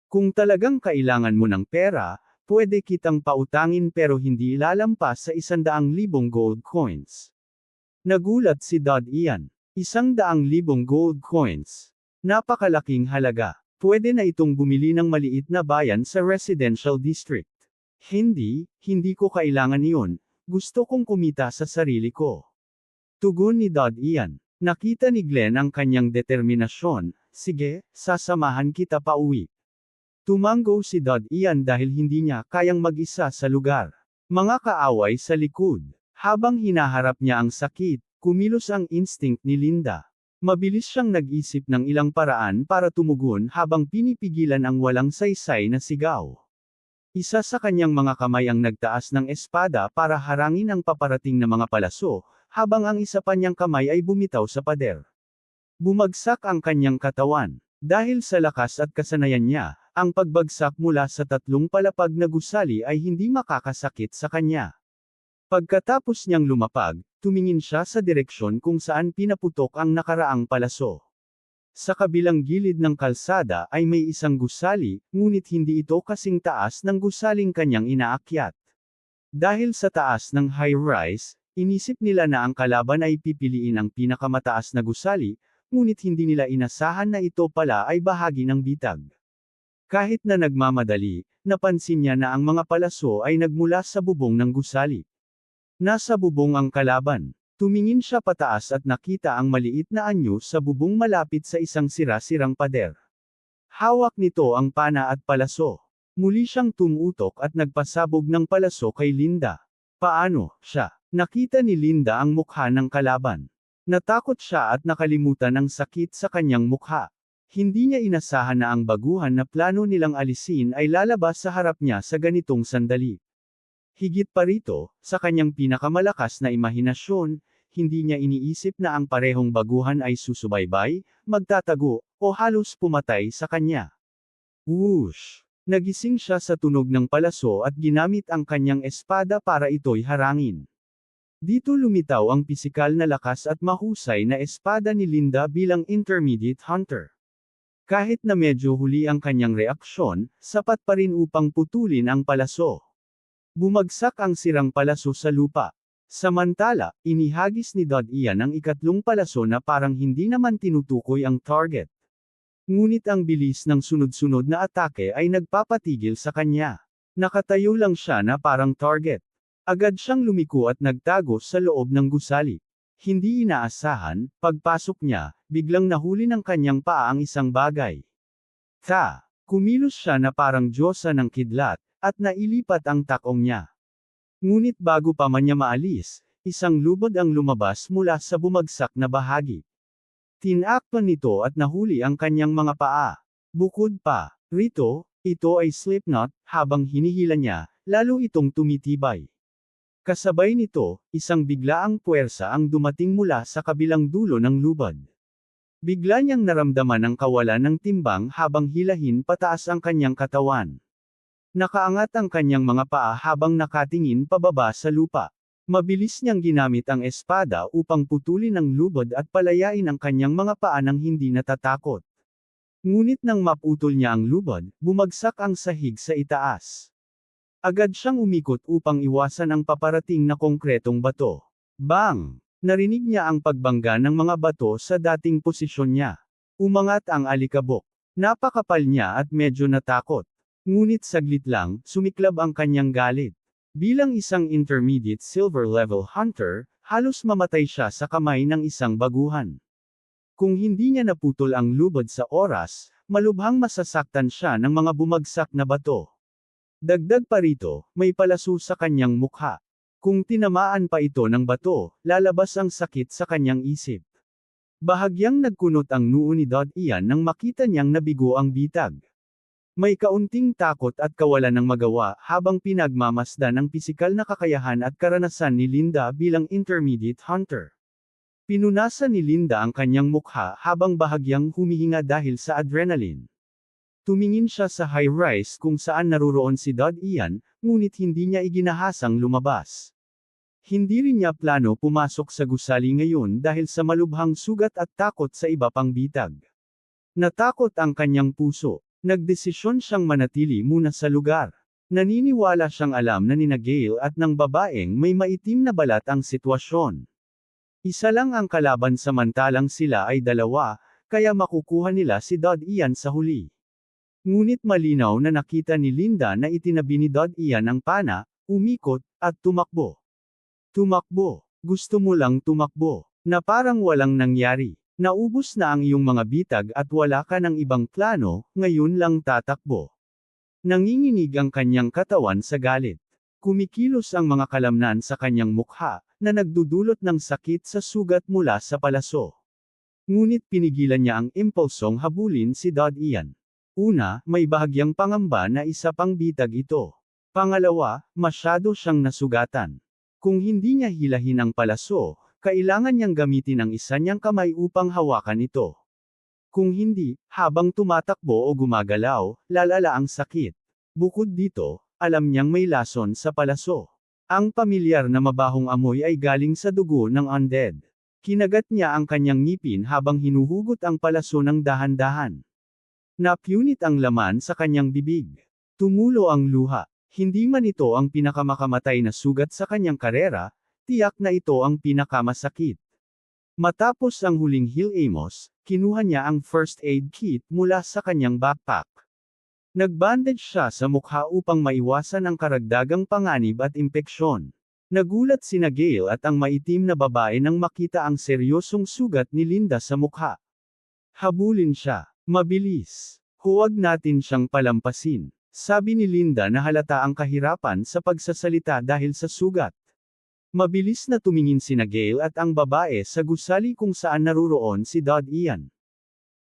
S1: Kung talagang kailangan mo ng pera, pwede kitang pautangin pero hindi lalampas sa 100,000 gold coins. Nagulat si Dod Ian. 100,000 gold coins. Napakalaking halaga. Pwede na itong bumili ng maliit na bayan sa residential district. Hindi ko kailangan iyon. Gusto kong kumita sa sarili ko. Tugon ni Dod Ian. Nakita ni Glenn ang kanyang determinasyon, sige, sasamahan kita pauwi. Tumango si Dod Ian dahil hindi niya kayang mag-isa sa lugar. Mga kaaway sa likod. Habang hinaharap niya ang sakit, kumilos ang instinct ni Linda. Mabilis siyang nag-isip ng ilang paraan para tumugon habang pinipigilan ang walang saysay na sigaw. Isa sa kanyang mga kamay ang nagtaas ng espada para harangin ang paparating na mga palaso, habang ang isa pa niyang kamay ay bumitaw sa pader. Bumagsak ang kanyang katawan. Dahil sa lakas at kasanayan niya, ang pagbagsak mula sa 3 palapag na gusali ay hindi makakasakit sa kanya. Pagkatapos niyang lumapag, tumingin siya sa direksyon kung saan pinaputok ang nakaraang palaso. Sa kabilang gilid ng kalsada ay may isang gusali, ngunit hindi ito kasing taas ng gusaling kanyang inaakyat. Dahil sa taas ng high-rise, inisip nila na ang kalaban ay pipiliin ang pinakamataas na gusali, ngunit hindi nila inasahan na ito pala ay bahagi ng bitag. Kahit na nagmamadali, napansin niya na ang mga palaso ay nagmula sa bubong ng gusali. Nasa bubong ang kalaban. Tumingin siya pataas at nakita ang maliit na anyo sa bubong malapit sa isang sira-sirang pader. Hawak nito ang pana at palaso. Muli siyang tumutok at nagpasabog ng palaso kay Linda. Paano, siya? Nakita ni Linda ang mukha ng kalaban. Natakot siya at nakalimutan ang sakit sa kanyang mukha. Hindi niya inasahan na ang baguhan na plano nilang alisin ay lalabas sa harap niya sa ganitong sandali. Higit pa rito, sa kanyang pinakamalakas na imahinasyon, hindi niya iniisip na ang parehong baguhan ay susubaybay, magtatago, o halos pumatay sa kanya. Whoosh! Nagising siya sa tunog ng palaso at ginamit ang kanyang espada para ito'y harangin. Dito lumitaw ang pisikal na lakas at mahusay na espada ni Linda bilang intermediate hunter. Kahit na medyo huli ang kanyang reaksyon, sapat pa rin upang putulin ang palaso. Bumagsak ang sirang palaso sa lupa. Samantala, inihagis ni Dod Ian ang ikatlong palaso na parang hindi naman tinutukoy ang target. Ngunit ang bilis ng sunod-sunod na atake ay nagpapatigil sa kanya. Nakatayo lang siya na parang target. Agad siyang lumiko at nagtago sa loob ng gusali. Hindi inaasahan, pagpasok niya, biglang nahuli ng kanyang paa ang isang bagay. Kumilos siya na parang diyosa ng kidlat, at nailipat ang takong niya. Ngunit bago pa man niya maalis, isang lubod ang lumabas mula sa bumagsak na bahagi. Tinakpan nito at nahuli ang kanyang mga paa. Bukod pa, rito, ito ay slipknot, habang hinihila niya, lalo itong tumitibay. Kasabay nito, isang biglaang puwersa ang dumating mula sa kabilang dulo ng lubad. Bigla niyang naramdaman ang kawalan ng timbang habang hilahin pataas ang kanyang katawan. Nakaangat ang kanyang mga paa habang nakatingin pababa sa lupa. Mabilis niyang ginamit ang espada upang putulin ang lubad at palayain ang kanyang mga paa nang hindi natatakot. Ngunit nang maputol niya ang lubad, bumagsak ang sahig sa itaas. Agad siyang umikot upang iwasan ang paparating na konkretong bato. Bang! Narinig niya ang pagbangga ng mga bato sa dating posisyon niya. Umangat ang alikabok. Napakapal niya at medyo natakot. Ngunit saglit lang, sumiklab ang kanyang galit. Bilang isang intermediate silver level hunter, halos mamatay siya sa kamay ng isang baguhan. Kung hindi niya naputol ang lubad sa oras, malubhang masasaktan siya ng mga bumagsak na bato. Dagdag pa rito, may palaso sa kanyang mukha. Kung tinamaan pa ito ng bato, lalabas ang sakit sa kanyang isip. Bahagyang nagkunot ang noo ni Dod Ian nang makita niyang nabigo ang bitag. May kaunting takot at kawalan ng magawa habang pinagmamasdan ang pisikal na kakayahan at karanasan ni Linda bilang intermediate hunter. Pinunasan ni Linda ang kanyang mukha habang bahagyang humihinga dahil sa adrenaline. Tumingin siya sa high-rise kung saan naruroon si Dod Ian, ngunit hindi niya iginahasang lumabas. Hindi rin niya plano pumasok sa gusali ngayon dahil sa malubhang sugat at takot sa iba pang bitag. Natakot ang kanyang puso. Nagdesisyon siyang manatili muna sa lugar. Naniniwala siyang alam na nina Gale at ng babaeng may maitim na balat ang sitwasyon. Isa lang ang kalaban samantalang sila ay dalawa, kaya makukuha nila si Dod Ian sa huli. Ngunit malinaw na nakita ni Linda na itinabi ni Dod Ian ang pana, umikot, at tumakbo. Tumakbo. Gusto mo lang tumakbo. Na parang walang nangyari. Naubos na ang iyong mga bitag at wala ka ng ibang plano, ngayon lang tatakbo. Nanginginig ang kanyang katawan sa galit. Kumikilos ang mga kalamnan sa kanyang mukha, na nagdudulot ng sakit sa sugat mula sa palaso. Ngunit pinigilan niya ang impulsong habulin si Dod Ian. Una, may bahagyang pangamba na isa pang bitag ito. Pangalawa, masyado siyang nasugatan. Kung hindi niya hilahin ang palaso, kailangan niyang gamitin ang isa niyang kamay upang hawakan ito. Kung hindi, habang tumatakbo o gumagalaw, lalala ang sakit. Bukod dito, alam niyang may lason sa palaso. Ang pamilyar na mabahong amoy ay galing sa dugo ng undead. Kinagat niya ang kanyang ngipin habang hinuhugot ang palaso ng dahan-dahan. Napunit ang laman sa kanyang bibig. Tumulo ang luha. Hindi man ito ang pinakamakamatay na sugat sa kanyang karera, tiyak na ito ang pinakamasakit. Matapos ang huling hilamos, kinuha niya ang first aid kit mula sa kanyang backpack. Nagbandage siya sa mukha upang maiwasan ang karagdagang panganib at impeksyon. Nagulat sina Gale at ang maitim na babae nang makita ang seryosong sugat ni Linda sa mukha. Habulin siya. Mabilis. Huwag natin siyang palampasin. Sabi ni Linda na halata ang kahirapan sa pagsasalita dahil sa sugat. Mabilis na tumingin sina Gale at ang babae sa gusali kung saan naruroon si Dod Ian.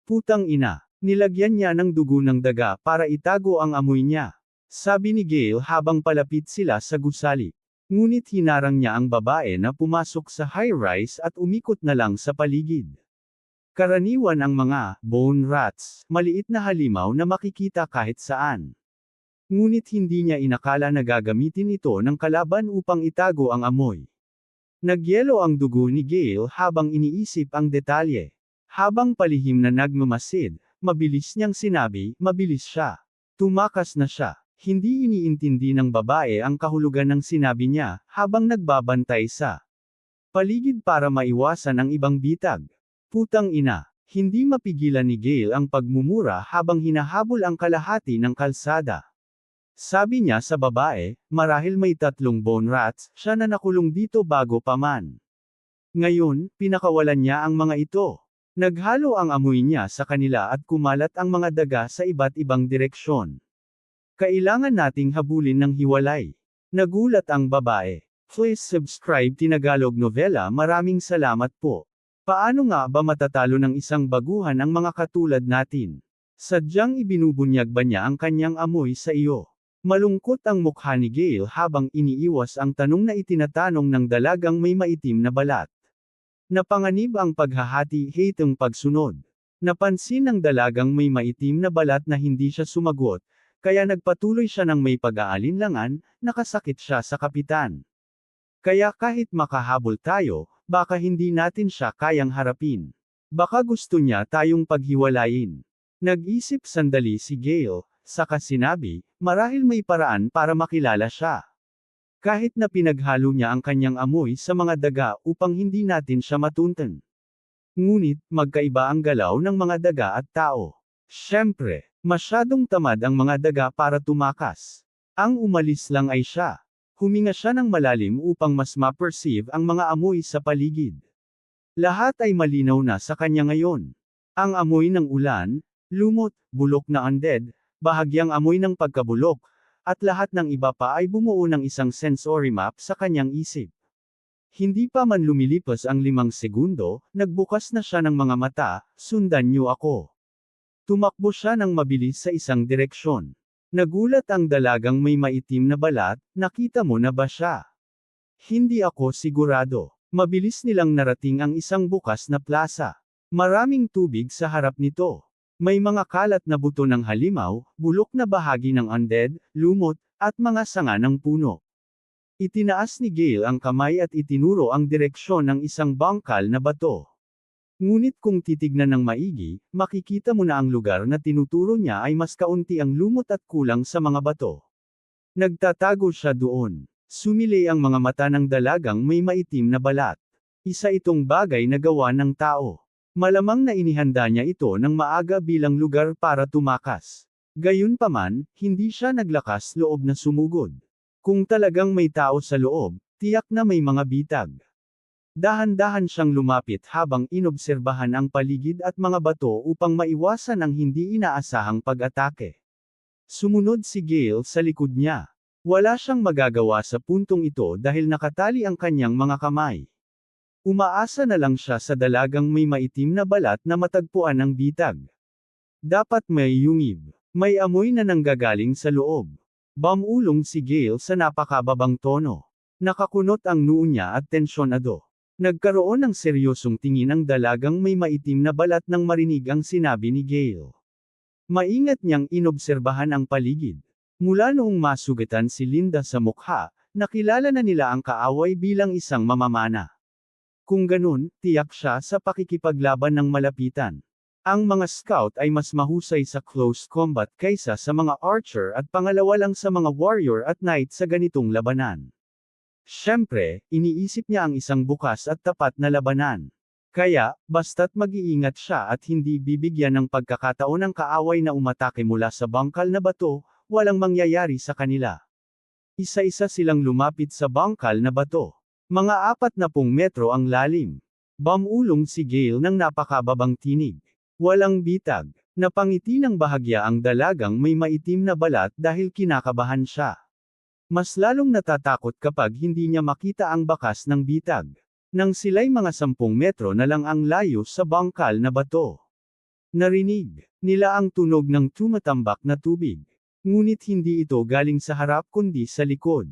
S1: Putang ina. Nilagyan niya ng dugo ng daga para itago ang amoy niya. Sabi ni Gale habang palapit sila sa gusali. Ngunit hinarang niya ang babae na pumasok sa high-rise at umikot na lang sa paligid. Karaniwan ang mga bone rats, maliit na halimaw na makikita kahit saan. Ngunit hindi niya inakala na gagamitin ito ng kalaban upang itago ang amoy. Nagyelo ang dugo ni Gale habang iniisip ang detalye. Habang palihim na nagmamasid, Mabilis niyang sinabi, mabilis siya. Tumakas na siya. Hindi iniintindi ng babae ang kahulugan ng sinabi niya, habang nagbabantay sa paligid para maiwasan ang ibang bitag. Putang ina. Hindi mapigilan ni Gail ang pagmumura habang hinahabol ang kalahati ng kalsada. Sabi niya sa babae, marahil may 3 bone rats, siya na nakulong dito bago pa man. Ngayon, pinakawalan niya ang mga ito. Naghalo ang amoy niya sa kanila at kumalat ang mga daga sa iba't ibang direksyon. Kailangan nating habulin ng hiwalay. Nagulat ang babae. Please subscribe Tinagalog Novela. Maraming salamat po. Paano nga ba matatalo ng isang baguhan ang mga katulad natin? Sadyang ibinubunyag ba niya ang kanyang amoy sa iyo? Malungkot ang mukha ni Gail habang iniiwas ang tanong na itinatanong ng dalagang may maitim na balat. Napanganib ang paghahati-hateng pagsunod. Napansin ng dalagang may maitim na balat na hindi siya sumagot, kaya nagpatuloy siya ng may pag-aalinlangan, nakasakit siya sa kapitan. Kaya kahit makahabol tayo, baka hindi natin siya kayang harapin. Baka gusto niya tayong paghiwalayin. Nag-isip sandali si Gail, saka sinabi, marahil may paraan para makilala siya. Kahit na pinaghalo niya ang kanyang amoy sa mga daga upang hindi natin siya matuntan. Ngunit, magkaiba ang galaw ng mga daga at tao. Siyempre, masyadong tamad ang mga daga para tumakas. Ang umalis lang ay siya. Huminga siya ng malalim upang mas ma-perceive ang mga amoy sa paligid. Lahat ay malinaw na sa kanya ngayon. Ang amoy ng ulan, lumot, bulok na undead, bahagyang amoy ng pagkabulok, at lahat ng iba pa ay bumuo ng isang sensory map sa kanyang isip. Hindi pa man lumilipas ang 5 segundo, nagbukas na siya ng mga mata, sundan niyo ako. Tumakbo siya ng mabilis sa isang direksyon. Nagulat ang dalagang may maitim na balat, nakita mo na ba siya? Hindi ako sigurado. Mabilis nilang narating ang isang bukas na plaza. Maraming tubig sa harap nito. May mga kalat na buto ng halimaw, bulok na bahagi ng undead, lumot, at mga sanga ng puno. Itinaas ni Gail ang kamay at itinuro ang direksyon ng isang bangkal na bato. Ngunit kung titignan ng maigi, makikita mo na ang lugar na tinuturo niya ay mas kaunti ang lumot at kulang sa mga bato. Nagtatago siya doon. Sumilay ang mga mata ng dalagang may maitim na balat. Isa itong bagay na gawa ng tao. Malamang na inihanda niya ito ng maaga bilang lugar para tumakas. Gayunpaman, hindi siya naglakas loob na sumugod. Kung talagang may tao sa loob, tiyak na may mga bitag. Dahan-dahan siyang lumapit habang inobserbahan ang paligid at mga bato upang maiwasan ang hindi inaasahang pag-atake. Sumunod si Gail sa likod niya. Wala siyang magagawa sa puntong ito dahil nakatali ang kanyang mga kamay. Umaasa na lang siya sa dalagang may maitim na balat na matagpuan ng bitag. Dapat may yungib. May amoy na nanggagaling sa loob. Bamulong si Gail sa napakababang tono. Nakakunot ang noo niya at tensyonado. Nagkaroon ng seryosong tingin ang dalagang may maitim na balat nang marinig ang sinabi ni Gail. Maingat niyang inobserbahan ang paligid. Mula noong masugatan si Linda sa mukha, nakilala na nila ang kaaway bilang isang mamamana. Kung ganun, tiyak siya sa pakikipaglaban ng malapitan. Ang mga scout ay mas mahusay sa close combat kaysa sa mga archer at pangalawa lang sa mga warrior at knight sa ganitong labanan. Siyempre, iniisip niya ang isang bukas at tapat na labanan. Kaya, basta't mag-iingat siya at hindi bibigyan ng pagkakataon ang kaaway na umatake mula sa bangkal na bato, walang mangyayari sa kanila. Isa-isa silang lumapit sa bangkal na bato. Mga 40 metro ang lalim. Bamulong si Gail ng napakababang tinig. Walang bitag. Napangiti ng bahagya ang dalagang may maitim na balat dahil kinakabahan siya. Mas lalong natatakot kapag hindi niya makita ang bakas ng bitag. Nang sila'y mga 10 metro na lang ang layo sa bangkal na bato. Narinig nila ang tunog ng tumatambak na tubig. Ngunit hindi ito galing sa harap kundi sa likod.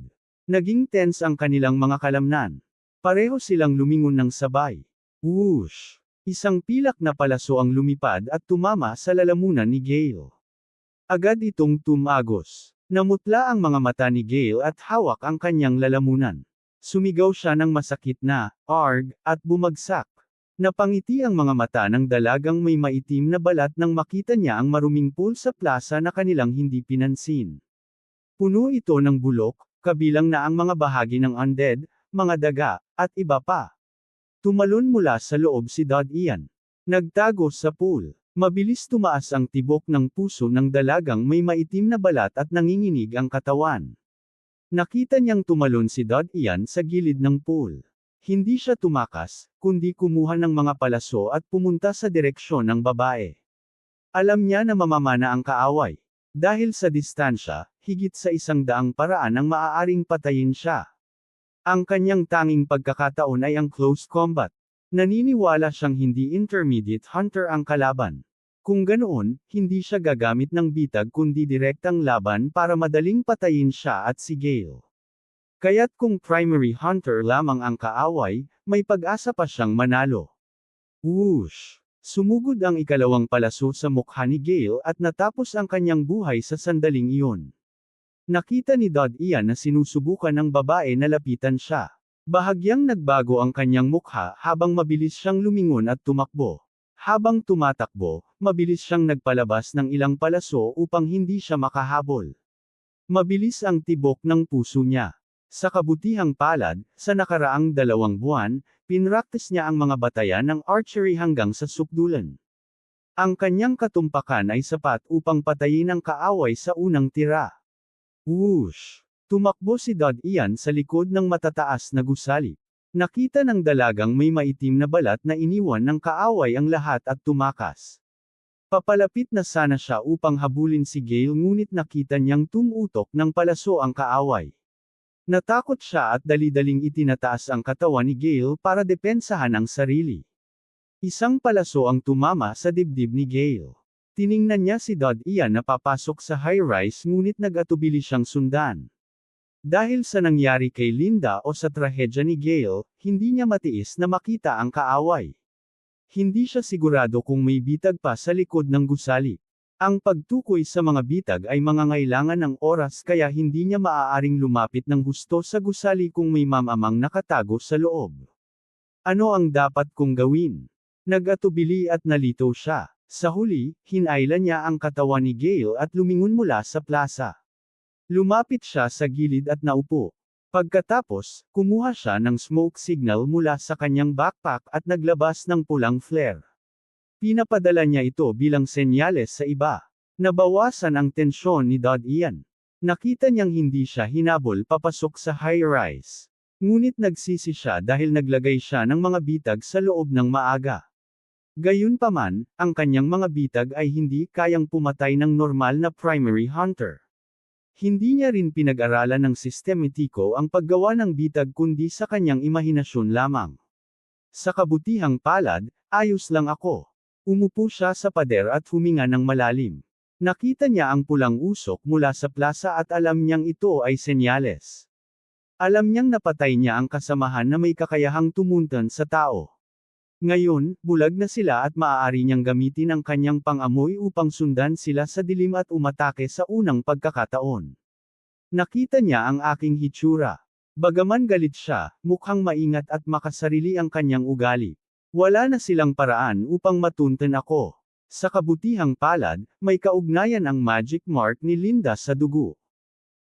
S1: Naging tense ang kanilang mga kalamnan. Pareho silang lumingon ng sabay. Whoosh! Isang pilak na palaso ang lumipad at tumama sa lalamunan ni Gail. Agad itong tumagos. Namutla ang mga mata ni Gail at hawak ang kanyang lalamunan. Sumigaw siya ng masakit na, arg, at bumagsak. Napangiti ang mga mata ng dalagang may maitim na balat nang makita niya ang maruming pool sa plaza na kanilang hindi pinansin. Puno ito ng bulok, kabilang na ang mga bahagi ng undead, mga daga, at iba pa. Tumalon mula sa loob si Dod Ian. Nagtago sa pool. Mabilis tumaas ang tibok ng puso ng dalagang may maitim na balat at nanginginig ang katawan. Nakita niyang tumalon si Dod Ian sa gilid ng pool. Hindi siya tumakas, kundi kumuha ng mga palaso at pumunta sa direksyon ng babae. Alam niya na mamamana ang kaaway. Dahil sa distansya, higit sa 100 paraan ang maaaring patayin siya. Ang kanyang tanging pagkakataon ay ang close combat. Naniniwala siyang hindi intermediate hunter ang kalaban. Kung ganoon, hindi siya gagamit ng bitag kundi direktang laban para madaling patayin siya at si Gale. Kaya't kung primary hunter lamang ang kaaway, may pag-asa pa siyang manalo. Whoosh! Sumugod ang ikalawang palaso sa mukha ni Gale at natapos ang kanyang buhay sa sandaling iyon. Nakita ni Dod Ian na sinusubukan ng babae na lapitan siya. Bahagyang nagbago ang kanyang mukha habang mabilis siyang lumingon at tumakbo. Habang tumatakbo, mabilis siyang nagpalabas ng ilang palaso upang hindi siya makahabol. Mabilis ang tibok ng puso niya. Sa kabutihang palad, sa nakaraang 2 buwan, pinraktis niya ang mga batayan ng archery hanggang sa sukdulan. Ang kanyang katumpakan ay sapat upang patayin ang kaaway sa unang tira. Whoosh! Tumakbo si Dod Ian sa likod ng matataas na gusali. Nakita ng dalagang may maitim na balat na iniwan ng kaaway ang lahat at tumakas. Papalapit na sana siya upang habulin si Gale ngunit nakita niyang tumutok ng palaso ang kaaway. Natakot siya at dali-daling itinataas ang katawan ni Gale para depensahan ang sarili. Isang palaso ang tumama sa dibdib ni Gale. Tiningnan niya si Dod Ian na papasok sa high-rise ngunit nag-atubili siyang sundan. Dahil sa nangyari kay Linda o sa trahedya ni Gale, hindi niya matiis na makita ang kaaway. Hindi siya sigurado kung may bitag pa sa likod ng gusali. Ang pagtukoy sa mga bitag ay mangangailangan ng oras kaya hindi niya maaaring lumapit ng husto sa gusali kung may mamamang nakatago sa loob. Ano ang dapat kong gawin? Nag-atubili at nalito siya. Sa huli, hinailan niya ang katawan ni Gale at lumingon mula sa plaza. Lumapit siya sa gilid at naupo. Pagkatapos, kumuha siya ng smoke signal mula sa kanyang backpack at naglabas ng pulang flare. Pinapadala niya ito bilang senyales sa iba. Nabawasan ang tensyon ni Dod Ian. Nakita niyang hindi siya hinabol papasok sa high-rise. Ngunit nagsisi siya dahil naglagay siya ng mga bitag sa loob ng maaga. Gayunpaman, ang kanyang mga bitag ay hindi kayang pumatay ng normal na primary hunter. Hindi niya rin pinag-aralan ng sistematiko ang paggawa ng bitag kundi sa kanyang imahinasyon lamang. Sa kabutihang palad, ayos lang ako. Umupo siya sa pader at huminga ng malalim. Nakita niya ang pulang usok mula sa plaza at alam niyang ito ay senyales. Alam niyang napatay niya ang kasamahan na may kakayahang tumuntan sa tao. Ngayon, bulag na sila at maaari niyang gamitin ang kanyang pang-amoy upang sundan sila sa dilim at umatake sa unang pagkakataon. Nakita niya ang aking hitsura. Bagaman galit siya, mukhang maingat at makasarili ang kanyang ugali. Wala na silang paraan upang matunten ako. Sa kabutihang palad, may kaugnayan ang magic mark ni Linda sa dugo.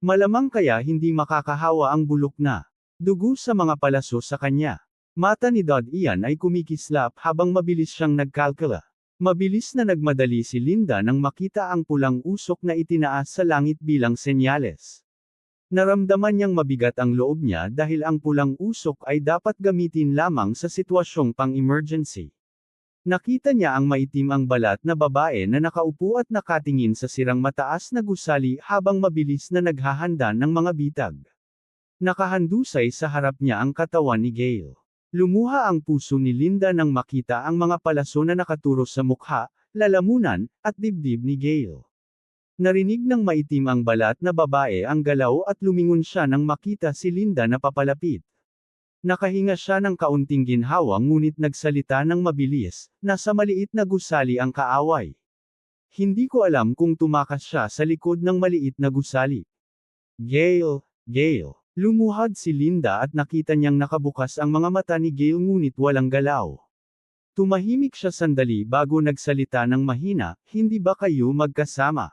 S1: Malamang kaya hindi makakahawa ang bulok na dugo sa mga palaso sa kanya. Mata ni Dod Ian ay kumikislap habang mabilis siyang nagkalkula. Mabilis na nagmadali si Linda nang makita ang pulang usok na itinaas sa langit bilang senyales. Naramdaman niyang mabigat ang loob niya dahil ang pulang usok ay dapat gamitin lamang sa sitwasyong pang-emergency. Nakita niya ang maitim ang balat na babae na nakaupo at nakatingin sa sirang mataas na gusali habang mabilis na naghahanda ng mga bitag. Nakahandusay sa harap niya ang katawan ni Gale. Lumuha ang puso ni Linda nang makita ang mga palaso na nakaturo sa mukha, lalamunan, at dibdib ni Gale. Narinig ng maitim ang balat na babae ang galaw at lumingon siya nang makita si Linda na papalapit. Nakahinga siya ng kaunting ginhawa ngunit nagsalita ng mabilis, nasa maliit na gusali ang kaaway. Hindi ko alam kung tumakas siya sa likod ng maliit na gusali. Gale, Gale. Lumuhad si Linda at nakita niyang nakabukas ang mga mata ni Gale ngunit walang galaw. Tumahimik siya sandali bago nagsalita ng mahina, hindi ba kayo magkasama?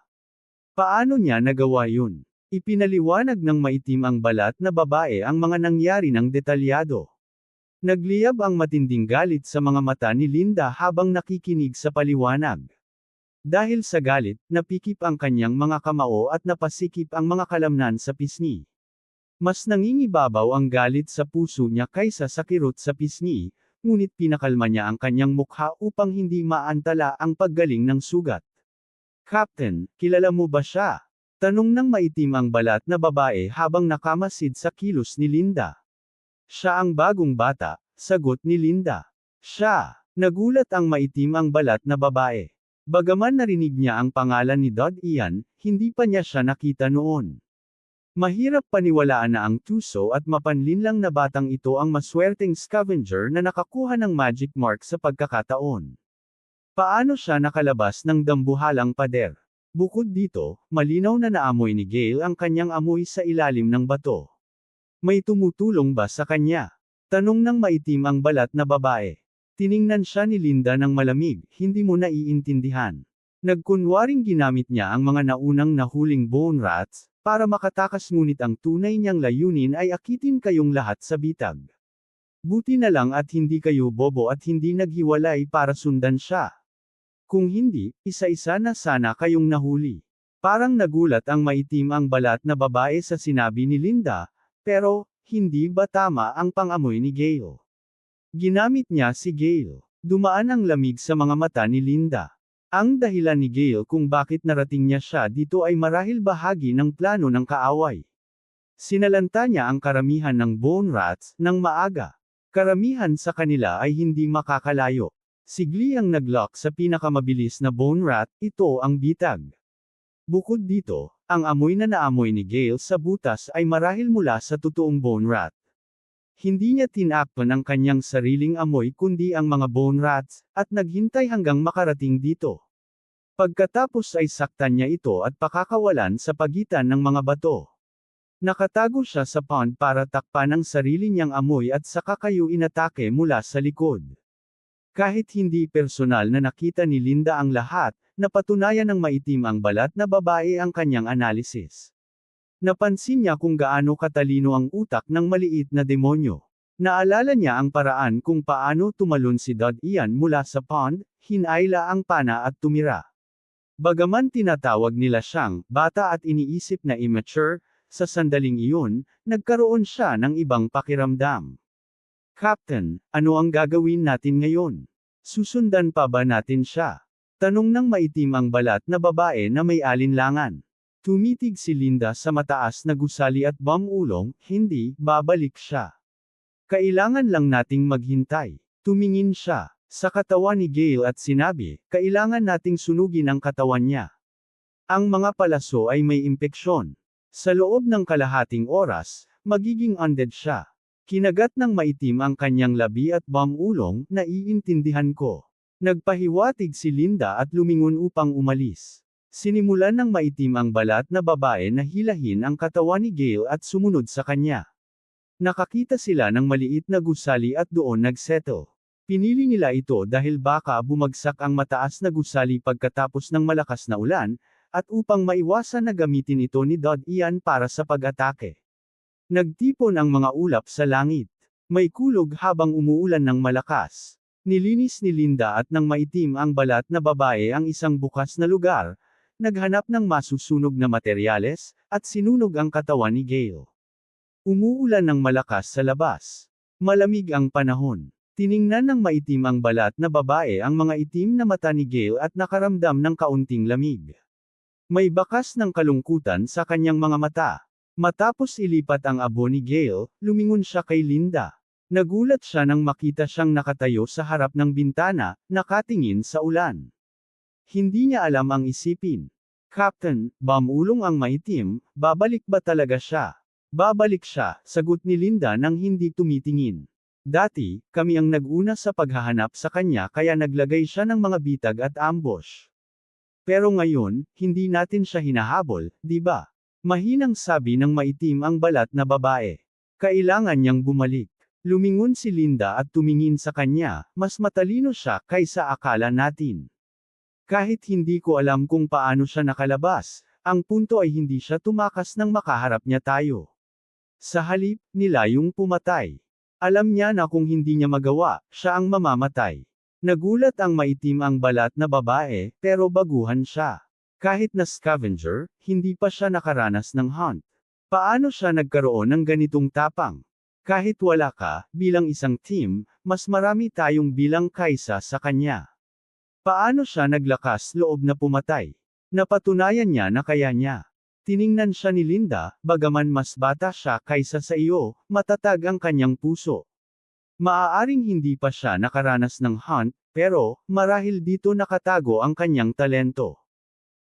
S1: Paano niya nagawa yun? Ipinaliwanag ng maitim ang balat na babae ang mga nangyari ng detalyado. Nagliyab ang matinding galit sa mga mata ni Linda habang nakikinig sa paliwanag. Dahil sa galit, napikip ang kanyang mga kamao at napasikip ang mga kalamnan sa pisngi. Mas nangingibabaw ang galit sa puso niya kaysa sa kirot sa pisngi, ngunit pinakalma niya ang kanyang mukha upang hindi maantala ang paggaling ng sugat. Captain, kilala mo ba siya? Tanong ng maitim ang balat na babae habang nakamasid sa kilos ni Linda. Siya ang bagong bata, sagot ni Linda. Siya. Nagulat ang maitim ang balat na babae. Bagaman narinig niya ang pangalan ni Dod Ian, hindi pa niya siya nakita noon. Mahirap paniwalaan na ang tuso at mapanlinlang na batang ito ang maswerteng scavenger na nakakuha ng magic mark sa pagkakataon. Paano siya nakalabas ng dambuhalang pader? Bukod dito, malinaw na naamoy ni Gale ang kanyang amoy sa ilalim ng bato. May tumutulong ba sa kanya? Tanong ng maitim ang balat na babae. Tiningnan siya ni Linda ng malamig, hindi mo naiintindihan. Nagkunwaring ginamit niya ang mga naunang nahuling bone rats, para makatakas ngunit ang tunay niyang layunin ay akitin kayong lahat sa bitag. Buti na lang at hindi kayo bobo at hindi naghiwalay para sundan siya. Kung hindi, isa-isa na sana kayong nahuli. Parang nagulat ang maitim ang balat na babae sa sinabi ni Linda, pero, hindi ba tama ang pangamoy ni Gale? Ginamit niya si Gale. Dumaan ang lamig sa mga mata ni Linda. Ang dahilan ni Gale kung bakit narating niya siya dito ay marahil bahagi ng plano ng kaaway. Sinalanta niya ang karamihan ng bone rats ng maaga. Karamihan sa kanila ay hindi makakalayo. Sigli ang naglock sa pinakamabilis na bone rat, ito ang bitag. Bukod dito, ang amoy na naamoy ni Gale sa butas ay marahil mula sa totoong bone rat. Hindi niya tinakpan ang kanyang sariling amoy kundi ang mga bone rats, at naghintay hanggang makarating dito. Pagkatapos ay saktan niya ito at pakakawalan sa pagitan ng mga bato. Nakatago siya sa pond para takpan ang sarili niyang amoy at saka kayo inatake mula sa likod. Kahit hindi personal na nakita ni Linda ang lahat, napatunayan ng maitim ang balat na babae ang kanyang analysis. Napansin niya kung gaano katalino ang utak ng maliit na demonyo. Naalala niya ang paraan kung paano tumalon si Dod Ian mula sa pond, hinayla ang pana at tumira. Bagaman tinatawag nila siyang bata at iniisip na immature, sa sandaling iyon, nagkaroon siya ng ibang pakiramdam. Captain, ano ang gagawin natin ngayon? Susundan pa ba natin siya? Tanong ng maitim ang balat na babae na may alinlangan. Tumitig si Linda sa mataas na gusali at bamulong, hindi, babalik siya. Kailangan lang nating maghintay. Tumingin siya sa katawan ni Gale at sinabi, kailangan nating sunugin ang katawan niya. Ang mga palaso ay may impeksyon. Sa loob ng kalahating oras, magiging undead siya. Kinagat ng maitim ang kanyang labi at bamulong, naiintindihan ko. Nagpahiwatig si Linda at lumingon upang umalis. Sinimulan ng maitim ang balat na babae na hilahin ang katawan ni Gale at sumunod sa kanya. Nakakita sila ng maliit na gusali at doon nagsettle. Pinili nila ito dahil baka bumagsak ang mataas na gusali pagkatapos ng malakas na ulan, at upang maiwasan na gamitin ito ni Dod Ian para sa pag-atake. Nagtipon ang mga ulap sa langit. May kulog habang umuulan ng malakas. Nilinis ni Linda at ng maitim ang balat na babae ang isang bukas na lugar, naghanap ng masusunog na materyales, at sinunog ang katawan ni Gale. Umuulan ng malakas sa labas. Malamig ang panahon. Tiningnan ng maitim ang balat na babae ang mga itim na mata ni Gale at nakaramdam ng kaunting lamig. May bakas ng kalungkutan sa kanyang mga mata. Matapos ilipat ang abo ni Gale, lumingon siya kay Linda. Nagulat siya nang makita siyang nakatayo sa harap ng bintana, nakatingin sa ulan. Hindi niya alam ang isipin. Captain, bamulong ang maitim, babalik ba talaga siya? Babalik siya, sagot ni Linda nang hindi tumitingin. Dati, kami ang nag-una sa paghahanap sa kanya kaya naglagay siya ng mga bitag at ambush. Pero ngayon, hindi natin siya hinahabol, di ba? Mahinang sabi ng maitim ang balat na babae. Kailangan niyang bumalik. Lumingon si Linda at tumingin sa kanya, mas matalino siya kaysa akala natin. Kahit hindi ko alam kung paano siya nakalabas, ang punto ay hindi siya tumakas nang makaharap niya tayo. Sa halip, nilayong pumatay. Alam niya na kung hindi niya magawa, siya ang mamamatay. Nagulat ang maitim ang balat na babae, pero baguhan siya. Kahit na scavenger, hindi pa siya nakaranas ng hunt. Paano siya nagkaroon ng ganitong tapang? Kahit wala ka, bilang isang team, mas marami tayong bilang kaysa sa kanya. Paano siya naglakas loob na pumatay? Napatunayan niya na kaya niya. Tiningnan siya ni Linda, bagaman mas bata siya kaysa sa iyo, matatag ang kanyang puso. Maaaring hindi pa siya nakaranas ng hunt, pero, marahil dito nakatago ang kanyang talento.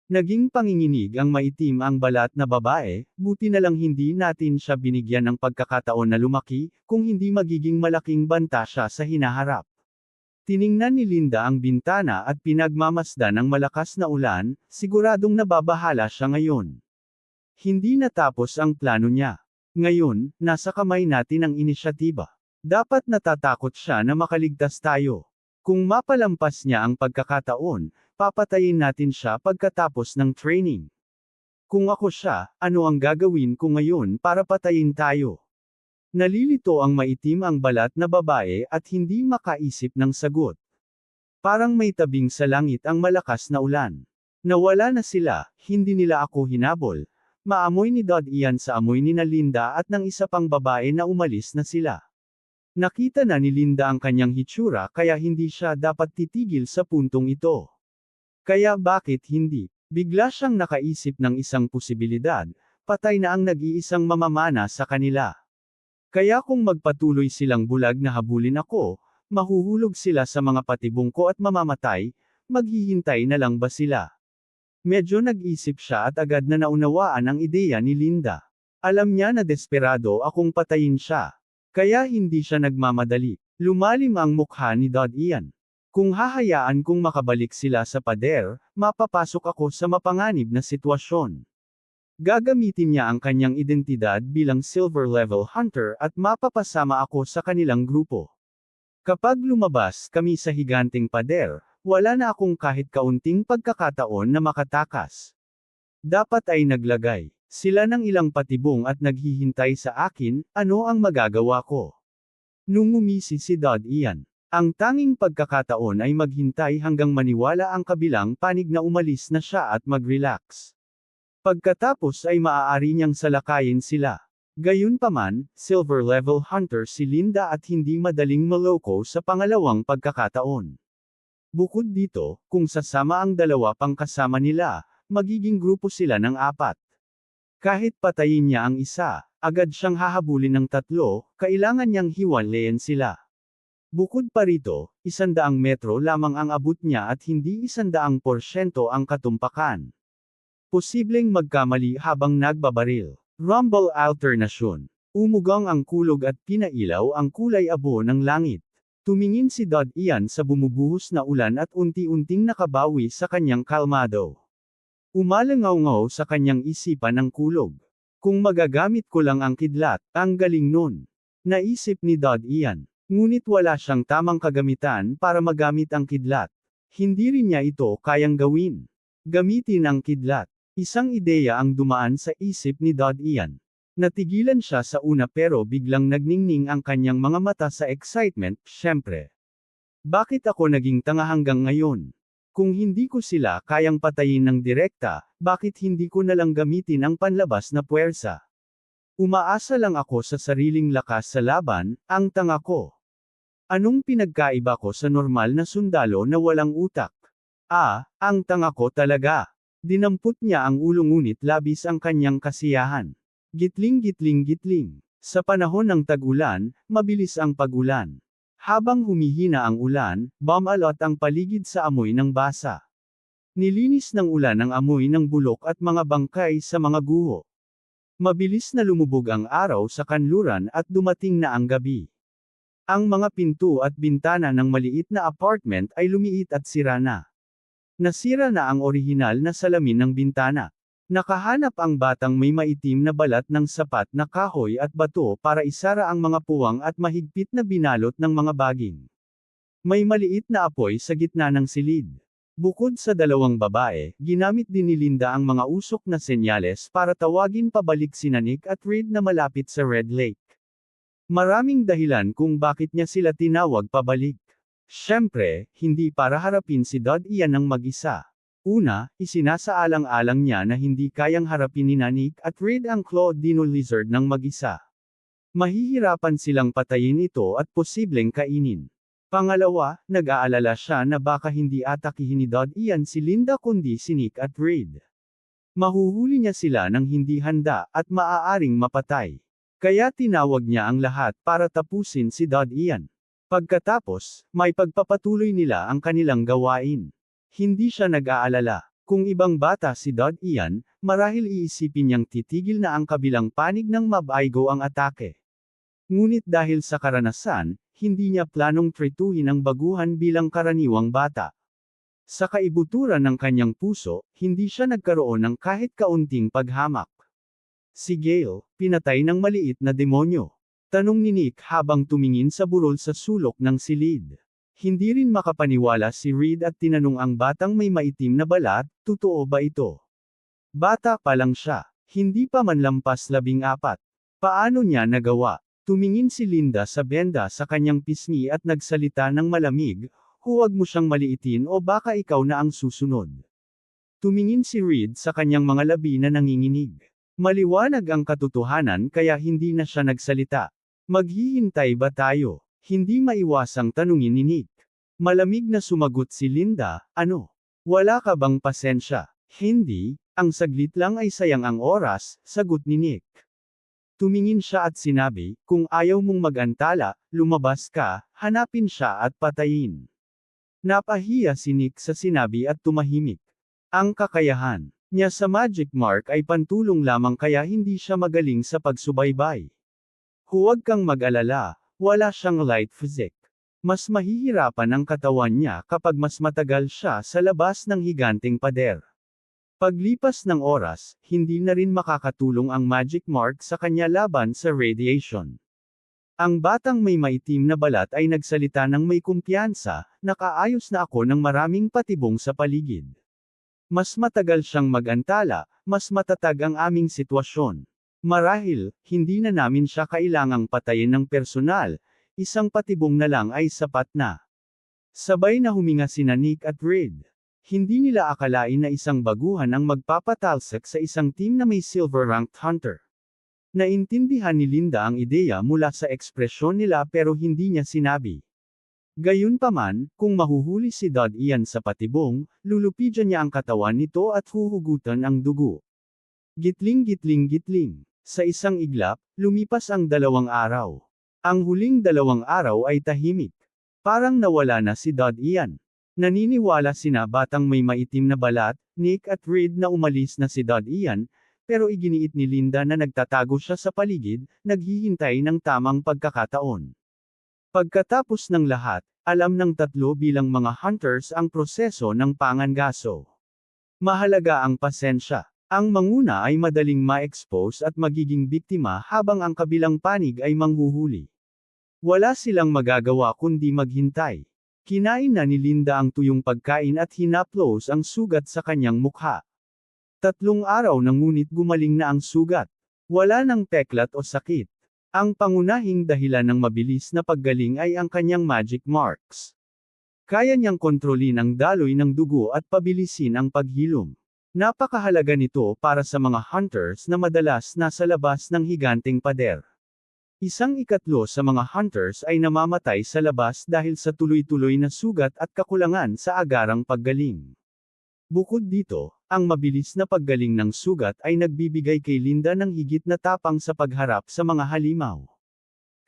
S1: Naging panginginig ang maitim ang balat na babae, buti na lang hindi natin siya binigyan ng pagkakataon na lumaki, kung hindi magiging malaking banta siya sa hinaharap. Tiningnan ni Linda ang bintana at pinagmamasdan ng malakas na ulan, siguradong nababahala siya ngayon. Hindi natapos ang plano niya. Ngayon, nasa kamay natin ang inisyatiba. Dapat natatakot siya na makaligtas tayo. Kung mapalampas niya ang pagkakataon, papatayin natin siya pagkatapos ng training. Kung ako siya, ano ang gagawin ko ngayon para patayin tayo? Nalilito ang maitim ang balat na babae at hindi makaisip ng sagot. Parang may tabing sa langit ang malakas na ulan. Nawala na sila, hindi nila ako hinabol. Maamoy ni Dod iyan sa amoy ni Linda at ng isa pang babae na umalis na sila. Nakita na ni Linda ang kanyang hitsura kaya hindi siya dapat titigil sa puntong ito. Kaya bakit hindi? Bigla siyang nakaisip ng isang posibilidad, patay na ang nag-iisang mamamana sa kanila. Kaya kung magpatuloy silang bulag na habulin ako, mahuhulog sila sa mga patibong ko at mamamatay, maghihintay na lang ba sila? Medyo nag-isip siya at agad na naunawaan ang ideya ni Linda. Alam niya na desperado akong patayin siya. Kaya hindi siya nagmamadali. Lumalim ang mukha ni Dod Ian. Kung hahayaan kong makabalik sila sa pader, mapapasok ako sa mapanganib na sitwasyon. Gagamitin niya ang kanyang identidad bilang silver level hunter at mapapasama ako sa kanilang grupo. Kapag lumabas kami sa higanting pader, wala na akong kahit kaunting pagkakataon na makatakas. Dapat ay naglagay sila ng ilang patibong at naghihintay sa akin, ano ang magagawa ko? Nung umisi si Dod Ian, ang tanging pagkakataon ay maghintay hanggang maniwala ang kabilang panig na umalis na siya at mag-relax. Pagkatapos ay maaari niyang salakayin sila. Gayunpaman, silver level hunter si Linda at hindi madaling maloko sa pangalawang pagkakataon. Bukod dito, kung sasama ang dalawa pang kasama nila, magiging grupo sila ng 4. Kahit patayin niya ang isa, agad siyang hahabulin ng 3, kailangan niyang hiwalayan sila. Bukod pa rito, 100 metro lamang ang abot niya at hindi 100% ang katumpakan. Posibleng magkamali habang nagbabaril. Rumble alternasyon. Umugang ang kulog at pinailaw ang kulay abo ng langit. Tumingin si Dod Ian sa bumubuhos na ulan at unti-unting nakabawi sa kanyang kalmado. Umalangaw-ngaw sa kanyang isipan ang kulog. Kung magagamit ko lang ang kidlat, ang galing nun. Naisip ni Dod Ian. Ngunit wala siyang tamang kagamitan para magamit ang kidlat. Hindi rin niya ito kayang gawin. Gamitin ang kidlat. Isang ideya ang dumaan sa isip ni Dod Ian. Natigilan siya sa una pero biglang nagningning ang kanyang mga mata sa excitement, syempre. Bakit ako naging tanga hanggang ngayon? Kung hindi ko sila kayang patayin ng direkta, bakit hindi ko nalang gamitin ang panlabas na puwersa? Umaasa lang ako sa sariling lakas sa laban, ang tanga ko. Anong pinagkaiba ko sa normal na sundalo na walang utak? Ang tanga ko talaga. Dinampot niya ang ulo ngunit labis ang kanyang kasiyahan. Gitling-gitling-gitling. Sa panahon ng tag-ulan, mabilis ang pag-ulan. Habang humihina ang ulan, bumalot ang paligid sa amoy ng basa. Nilinis ng ulan ang amoy ng bulok at mga bangkay sa mga guho. Mabilis na lumubog ang araw sa kanluran at dumating na ang gabi. Ang mga pinto at bintana ng maliit na apartment ay lumiit at sira na. Nasira na ang orihinal na salamin ng bintana. Nakahanap ang batang may maitim na balat ng sapat na kahoy at bato para isara ang mga puwang at mahigpit na binalot ng mga baging. May maliit na apoy sa gitna ng silid. Bukod sa dalawang babae, ginamit din ni Linda ang mga usok na senyales para tawagin pabalik sina Nick at Reed na malapit sa Red Lake. Maraming dahilan kung bakit niya sila tinawag pabalik. Siyempre, hindi para harapin si Dad Ian ng mag-isa. Una, isinasaalang-alang niya na hindi kayang harapin ni Nick at Reed ang Claw Dino Lizard ng mag-isa. Mahihirapan silang patayin ito at posibleng kainin. Pangalawa, nag-aalala siya na baka hindi atakihin ni Dad Ian si Linda kundi si Nick at Reed. Mahuhuli niya sila ng hindi handa at maaaring mapatay. Kaya tinawag niya ang lahat para tapusin si Dad Ian. Pagkatapos, may pagpapatuloy nila ang kanilang gawain. Hindi siya nag-aalala. Kung ibang bata si Dad Ian, marahil iisipin niyang titigil na ang kabilang panig ng Mabaigo ang atake. Ngunit dahil sa karanasan, hindi niya planong trituhin ang baguhan bilang karaniwang bata. Sa kaibuturan ng kanyang puso, hindi siya nagkaroon ng kahit kaunting paghamak. Si Gale, pinatay ng maliit na demonyo. Tanong ni Nick habang tumingin sa burol sa sulok ng silid. Hindi rin makapaniwala si Reed at tinanong ang batang may maitim na balat, totoo ba ito? Bata pa lang siya, hindi pa man lampas 14. Paano niya nagawa? Tumingin si Linda sa benda sa kanyang pisngi at nagsalita ng malamig, huwag mo siyang maliitin o baka ikaw na ang susunod. Tumingin si Reed sa kanyang mga labi na nanginginig. Maliwanag ang katotohanan kaya hindi na siya nagsalita. Maghihintay ba tayo? Hindi maiwasang tanungin ni Nick. Malamig na sumagot si Linda, ano? Wala ka bang pasensya? Hindi, ang saglit lang ay sayang ang oras, sagot ni Nick. Tumingin siya at sinabi, kung ayaw mong mag-antala, lumabas ka, hanapin siya at patayin. Napahiya si Nick sa sinabi at tumahimik. Ang kakayahan niya sa Magic Mark ay pantulong lamang kaya hindi siya magaling sa pagsubaybay. Huwag kang mag-alala, wala siyang light physique. Mas mahihirapan ang katawan niya kapag mas matagal siya sa labas ng higanteng pader. Paglipas ng oras, hindi na rin makakatulong ang Magic Mark sa kanya laban sa radiation. Ang batang may maitim na balat ay nagsalita ng may kumpiyansa, nakaayos na ako ng maraming patibong sa paligid. Mas matagal siyang mag-antala, mas matatag ang aming sitwasyon. Marahil, hindi na namin siya kailangang patayin ng personal, isang patibong na lang ay sapat na. Sabay na huminga sina Nick at Reed. Hindi nila akalain na isang baguhan ang magpapatalsak sa isang team na may silver-ranked hunter. Naintindihan ni Linda ang ideya mula sa ekspresyon nila pero hindi niya sinabi. Gayunpaman, kung mahuhuli si Dad Ian sa patibong, lulupidyan niya ang katawan nito at huhugutan ang dugo. Gitling-gitling-gitling. Sa isang iglap, lumipas ang 2 araw. Ang huling 2 araw ay tahimik. Parang nawala na si Dad Ian. Naniniwala sina batang may maitim na balat, Nick at Reed na umalis na si Dad Ian, pero iginiit ni Linda na nagtatago siya sa paligid, naghihintay ng tamang pagkakataon. Pagkatapos ng lahat, alam ng tatlo bilang mga hunters ang proseso ng pangangaso. Mahalaga ang pasensya. Ang manguna ay madaling ma-expose at magiging biktima habang ang kabilang panig ay manghuhuli. Wala silang magagawa kundi maghintay. Kinain na ni Linda ang tuyong pagkain at hinaplos ang sugat sa kanyang mukha. 3 araw na ngunit gumaling na ang sugat. Wala nang peklat o sakit. Ang pangunahing dahilan ng mabilis na paggaling ay ang kanyang magic marks. Kaya niyang kontrolin ang daloy ng dugo at pabilisin ang paghilom. Napakahalaga nito para sa mga hunters na madalas nasa labas ng higanteng pader. 1/3 sa mga hunters ay namamatay sa labas dahil sa tuloy-tuloy na sugat at kakulangan sa agarang paggaling. Bukod dito, ang mabilis na paggaling ng sugat ay nagbibigay kay Linda ng higit na tapang sa pagharap sa mga halimaw.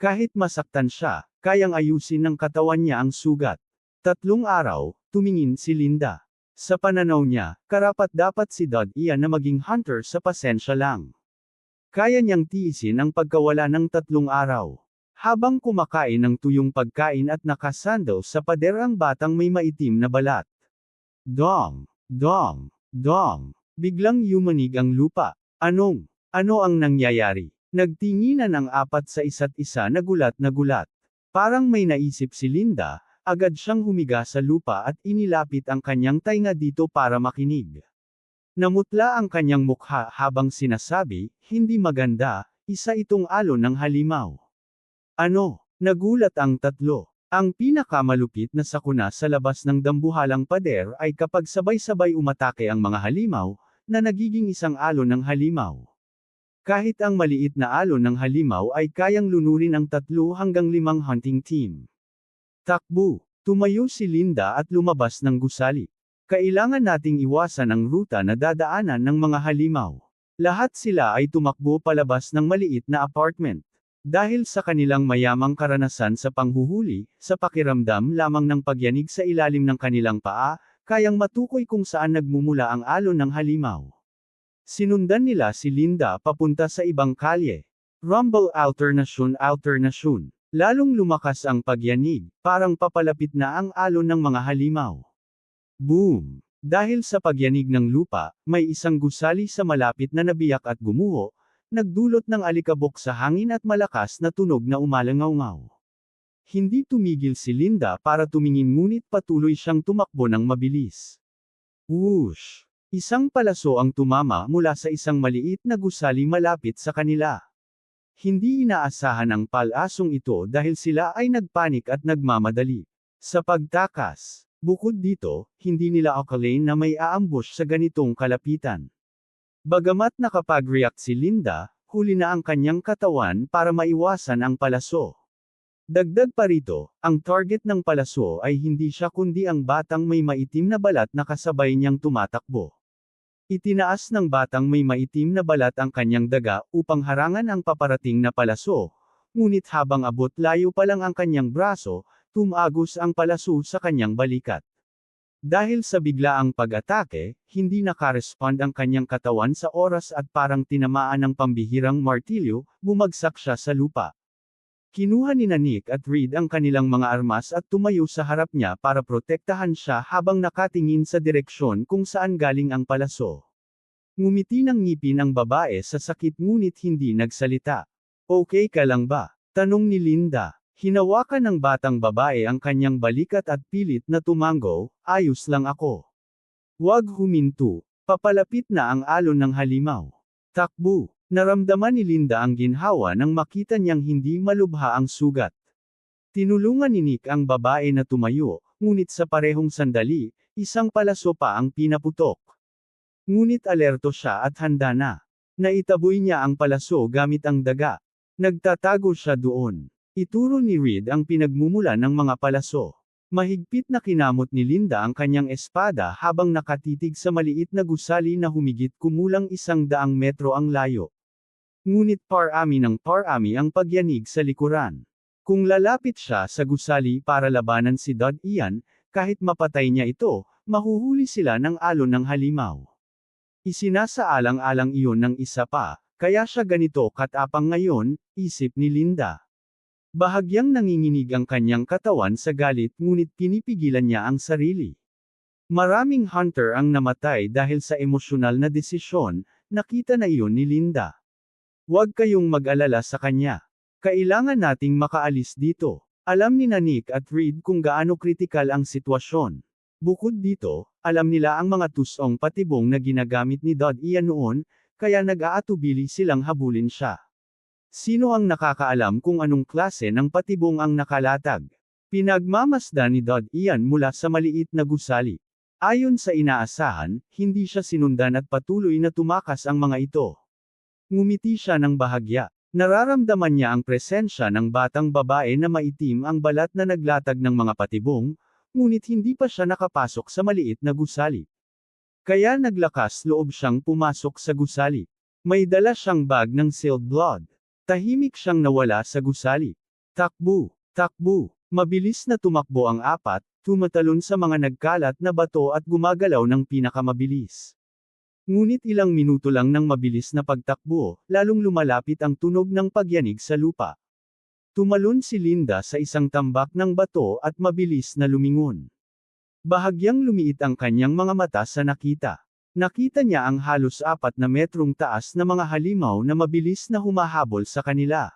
S1: Kahit masaktan siya, kayang ayusin ng katawan niya ang sugat. 3 araw, tumingin si Linda. Sa pananaw niya, karapat-dapat si Dad Ian na maging hunter sa pasensya lang. Kaya niyang tiisin ang pagkawala ng 3 araw. Habang kumakain ng tuyong pagkain at nakasandal sa pader ang batang may maitim na balat. Dong! Dong! Dong! Biglang yumanig ang lupa. Ano ang nangyayari? Nagtinginan ang apat sa isa't isa na gulat na gulat. Parang may naisip si Linda, agad siyang humiga sa lupa at inilapit ang kanyang tainga dito para makinig. Namutla ang kanyang mukha habang sinasabi, hindi maganda, isa itong alon ng halimaw. Ano? Nagulat ang tatlo. Ang pinakamalupit na sakuna sa labas ng dambuhalang pader ay kapag sabay-sabay umatake ang mga halimaw, na nagiging isang alon ng halimaw. Kahit ang maliit na alon ng halimaw ay kayang lunurin ang 3 hanggang 5 hunting team. Takbo! Tumayo si Linda at lumabas ng gusali. Kailangan nating iwasan ang ruta na dadaanan ng mga halimaw. Lahat sila ay tumakbo palabas ng maliit na apartment. Dahil sa kanilang mayamang karanasan sa panghuhuli, sa pakiramdam lamang ng pagyanig sa ilalim ng kanilang paa, kayang matukoy kung saan nagmumula ang alon ng halimaw. Sinundan nila si Linda papunta sa ibang kalye. Rumble alternasyon. Lalong lumakas ang pagyanig, parang papalapit na ang alon ng mga halimaw. Boom! Dahil sa pagyanig ng lupa, may isang gusali sa malapit na nabiyak at gumuho, nagdulot ng alikabok sa hangin at malakas na tunog na umalangaw-ngaw. Hindi tumigil si Linda para tumingin ngunit patuloy siyang tumakbo ng mabilis. Whoosh! Isang palaso ang tumama mula sa isang maliit na gusali malapit sa kanila. Hindi inaasahan ang palasong ito dahil sila ay nagpanik at nagmamadali. Sa pagtakas, bukod dito, hindi nila akalain na may aambush sa ganitong kalapitan. Bagamat nakapag-react si Linda, huli na ang kanyang katawan para maiwasan ang palaso. Dagdag pa rito, ang target ng palaso ay hindi siya kundi ang batang may maitim na balat na kasabay niyang tumatakbo. Itinaas ng batang may maitim na balat ang kanyang daga upang harangan ang paparating na palaso, ngunit habang abot layo pa lang ang kanyang braso, tumagos ang palaso sa kanyang balikat. Dahil sa biglaang pag-atake, hindi nakarespond ang kanyang katawan sa oras at parang tinamaan ng pambihirang martilyo, bumagsak siya sa lupa. Kinuha ni Nick at Reed ang kanilang mga armas at tumayo sa harap niya para protektahan siya habang nakatingin sa direksyon kung saan galing ang palaso. Ngumiti ng ngipin ang babae sa sakit ngunit hindi nagsalita. Okay ka lang ba? Tanong ni Linda. Hinawakan ng batang babae ang kanyang balikat at pilit na tumango, ayos lang ako. Huwag huminto, papalapit na ang alon ng halimaw. Takbo! Naramdaman ni Linda ang ginhawa nang makita niyang hindi malubha ang sugat. Tinulungan ni Nick ang babae na tumayo, ngunit sa parehong sandali, isang palaso pa ang pinaputok. Ngunit alerto siya at handa na. Naitaboy niya ang palaso gamit ang daga. Nagtatago siya doon. Ituro ni Reed ang pinagmumula ng mga palaso. Mahigpit na kinamot ni Linda ang kanyang espada habang nakatitig sa maliit na gusali na humigit kumulang 100 metro ang layo. Ngunit parami ng parami ang pagyanig sa likuran. Kung lalapit siya sa gusali para labanan si Dod Ian, kahit mapatay niya ito, mahuhuli sila ng alon ng halimaw. Isinasaalang-alang iyon ng isa pa, kaya siya ganito katapang ngayon, isip ni Linda. Bahagyang nanginginig ang kanyang katawan sa galit ngunit pinipigilan niya ang sarili. Maraming hunter ang namatay dahil sa emosyonal na desisyon, nakita na iyon ni Linda. Huwag kayong mag-alala sa kanya. Kailangan nating makaalis dito. Alam ni Nick at Reed kung gaano kritikal ang sitwasyon. Bukod dito, alam nila ang mga tusong patibong na ginagamit ni Dod Ian noon, kaya nag-aatubili silang habulin siya. Sino ang nakakaalam kung anong klase ng patibong ang nakalatag? Pinagmamasdan ni Dod Ian mula sa maliit na gusali. Ayon sa inaasahan, hindi siya sinundan at patuloy na tumakas ang mga ito. Ngumiti siya ng bahagya. Nararamdaman niya ang presensya ng batang babae na maitim ang balat na naglatag ng mga patibong, ngunit hindi pa siya nakapasok sa maliit na gusali. Kaya naglakas loob siyang pumasok sa gusali. May dala siyang bag ng sealed blood. Tahimik siyang nawala sa gusali. Takbo! Takbo! Mabilis na tumakbo ang apat, tumatalon sa mga nagkalat na bato at gumagalaw ng pinakamabilis. Ngunit ilang minuto lang ng mabilis na pagtakbo, lalong lumalapit ang tunog ng pagyanig sa lupa. Tumalon si Linda sa isang tambak ng bato at mabilis na lumingon. Bahagyang lumiit ang kanyang mga mata sa nakita. Nakita niya ang halos 4 metrong taas na mga halimaw na mabilis na humahabol sa kanila.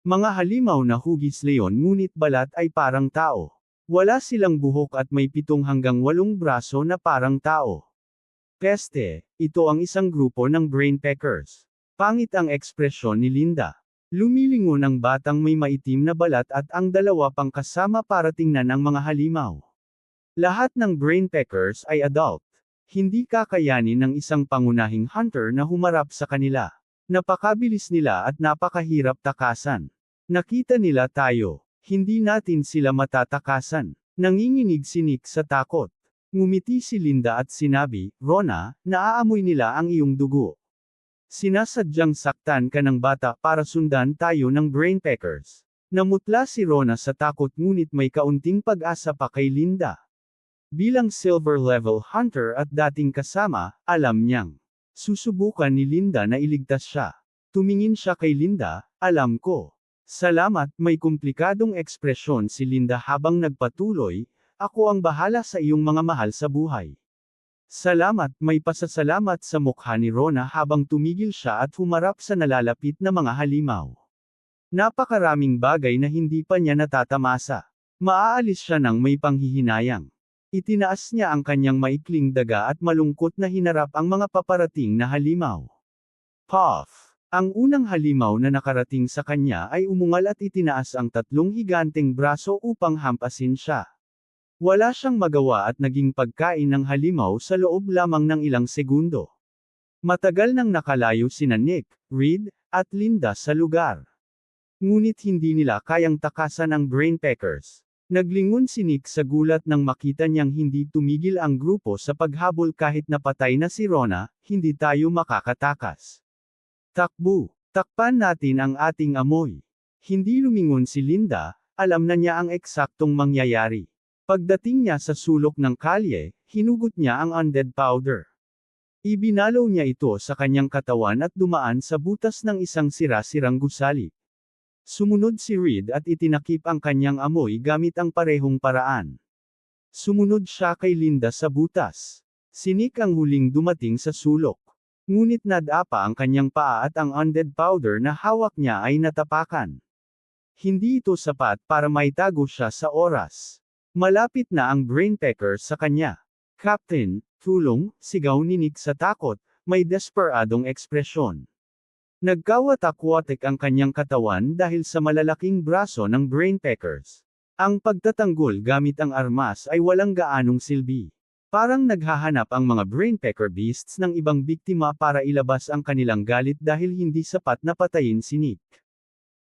S1: Mga halimaw na hugis leon ngunit balat ay parang tao. Wala silang buhok at may 7 hanggang 8 braso na parang tao. Peste, ito ang isang grupo ng brainpeckers. Pangit ang ekspresyon ni Linda. Lumilingon ang batang may maitim na balat at ang dalawa pang kasama para tingnan ang mga halimaw. Lahat ng brainpeckers ay adult. Hindi kakayanin ng isang pangunahing hunter na humarap sa kanila. Napakabilis nila at napakahirap takasan. Nakita nila tayo. Hindi natin sila matatakasan. Nanginginig si Nick sa takot. Ngumiti si Linda at sinabi, Rona, naaamoy nila ang iyong dugo. Sinasadyang saktan ka ng bata para sundan tayo ng brainpeckers. Namutla si Rona sa takot ngunit may kaunting pag-asa pa kay Linda. Bilang silver level hunter at dating kasama, alam niyang susubukan ni Linda na iligtas siya. Tumingin siya kay Linda, alam ko. Salamat, may komplikadong ekspresyon si Linda habang nagpatuloy, ako ang bahala sa iyong mga mahal sa buhay. Salamat, may pasasalamat sa mukha ni Rona habang tumigil siya at humarap sa nalalapit na mga halimaw. Napakaraming bagay na hindi pa niya natatamasa. Maaalis siya ng may panghihinayang. Itinaas niya ang kanyang maikling daga at malungkot na hinarap ang mga paparating na halimaw. Puff! Ang unang halimaw na nakarating sa kanya ay umungal at itinaas ang 3 higanteng braso upang hampasin siya. Wala siyang magawa at naging pagkain ng halimaw sa loob lamang ng ilang segundo. Matagal nang nakalayo sina Nick, Reed, at Linda sa lugar. Ngunit hindi nila kayang takasan ang brainpeckers. Naglingon si Nick sa gulat nang makita niyang hindi tumigil ang grupo sa paghabol kahit napatay na si Rona, hindi tayo makakatakas. Takbo! Takpan natin ang ating amoy. Hindi lumingon si Linda, alam na niya ang eksaktong mangyayari. Pagdating niya sa sulok ng kalye, hinugot niya ang undead powder. Ibinalaw niya ito sa kanyang katawan at dumaan sa butas ng isang sira-sirang gusali. Sumunod si Reed at itinakip ang kanyang amoy gamit ang parehong paraan. Sumunod siya kay Linda sa butas. Si Nick ang huling dumating sa sulok. Ngunit nadapa ang kanyang paa at ang undead powder na hawak niya ay natapakan. Hindi ito sapat para maitago siya sa oras. Malapit na ang brainpecker sa kanya. Captain, tulong, sigaw ni Nick sa takot, may desperadong ekspresyon. Nagkawatak-watak ang kanyang katawan dahil sa malalaking braso ng brainpeckers. Ang pagtatanggol gamit ang armas ay walang gaanong silbi. Parang naghahanap ang mga brainpecker beasts ng ibang biktima para ilabas ang kanilang galit dahil hindi sapat na patayin si Nick.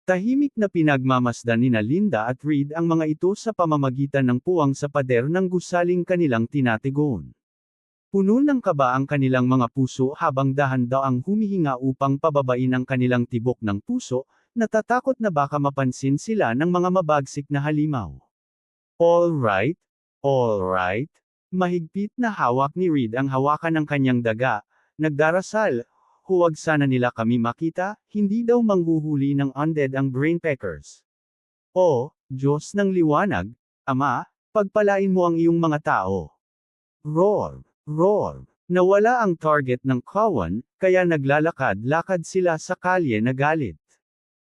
S1: Tahimik na pinagmamasdan nina Linda at Reed ang mga ito sa pamamagitan ng puwang sa pader ng gusaling kanilang tinatigon. Puno ng kaba ang kanilang mga puso habang dahan-daang humihinga upang pababain ang kanilang tibok ng puso, natatakot na baka mapansin sila ng mga mabagsik na halimaw. All right. Mahigpit na hawak ni Reed ang hawakan ng kanyang daga, nagdarasal, huwag sana nila kami makita, hindi daw manghuhuli ng undead ang brainpeckers. O, Diyos ng liwanag, Ama, pagpalain mo ang iyong mga tao. Roar! Nawala ang target ng kawan, kaya naglalakad-lakad sila sa kalye na galit.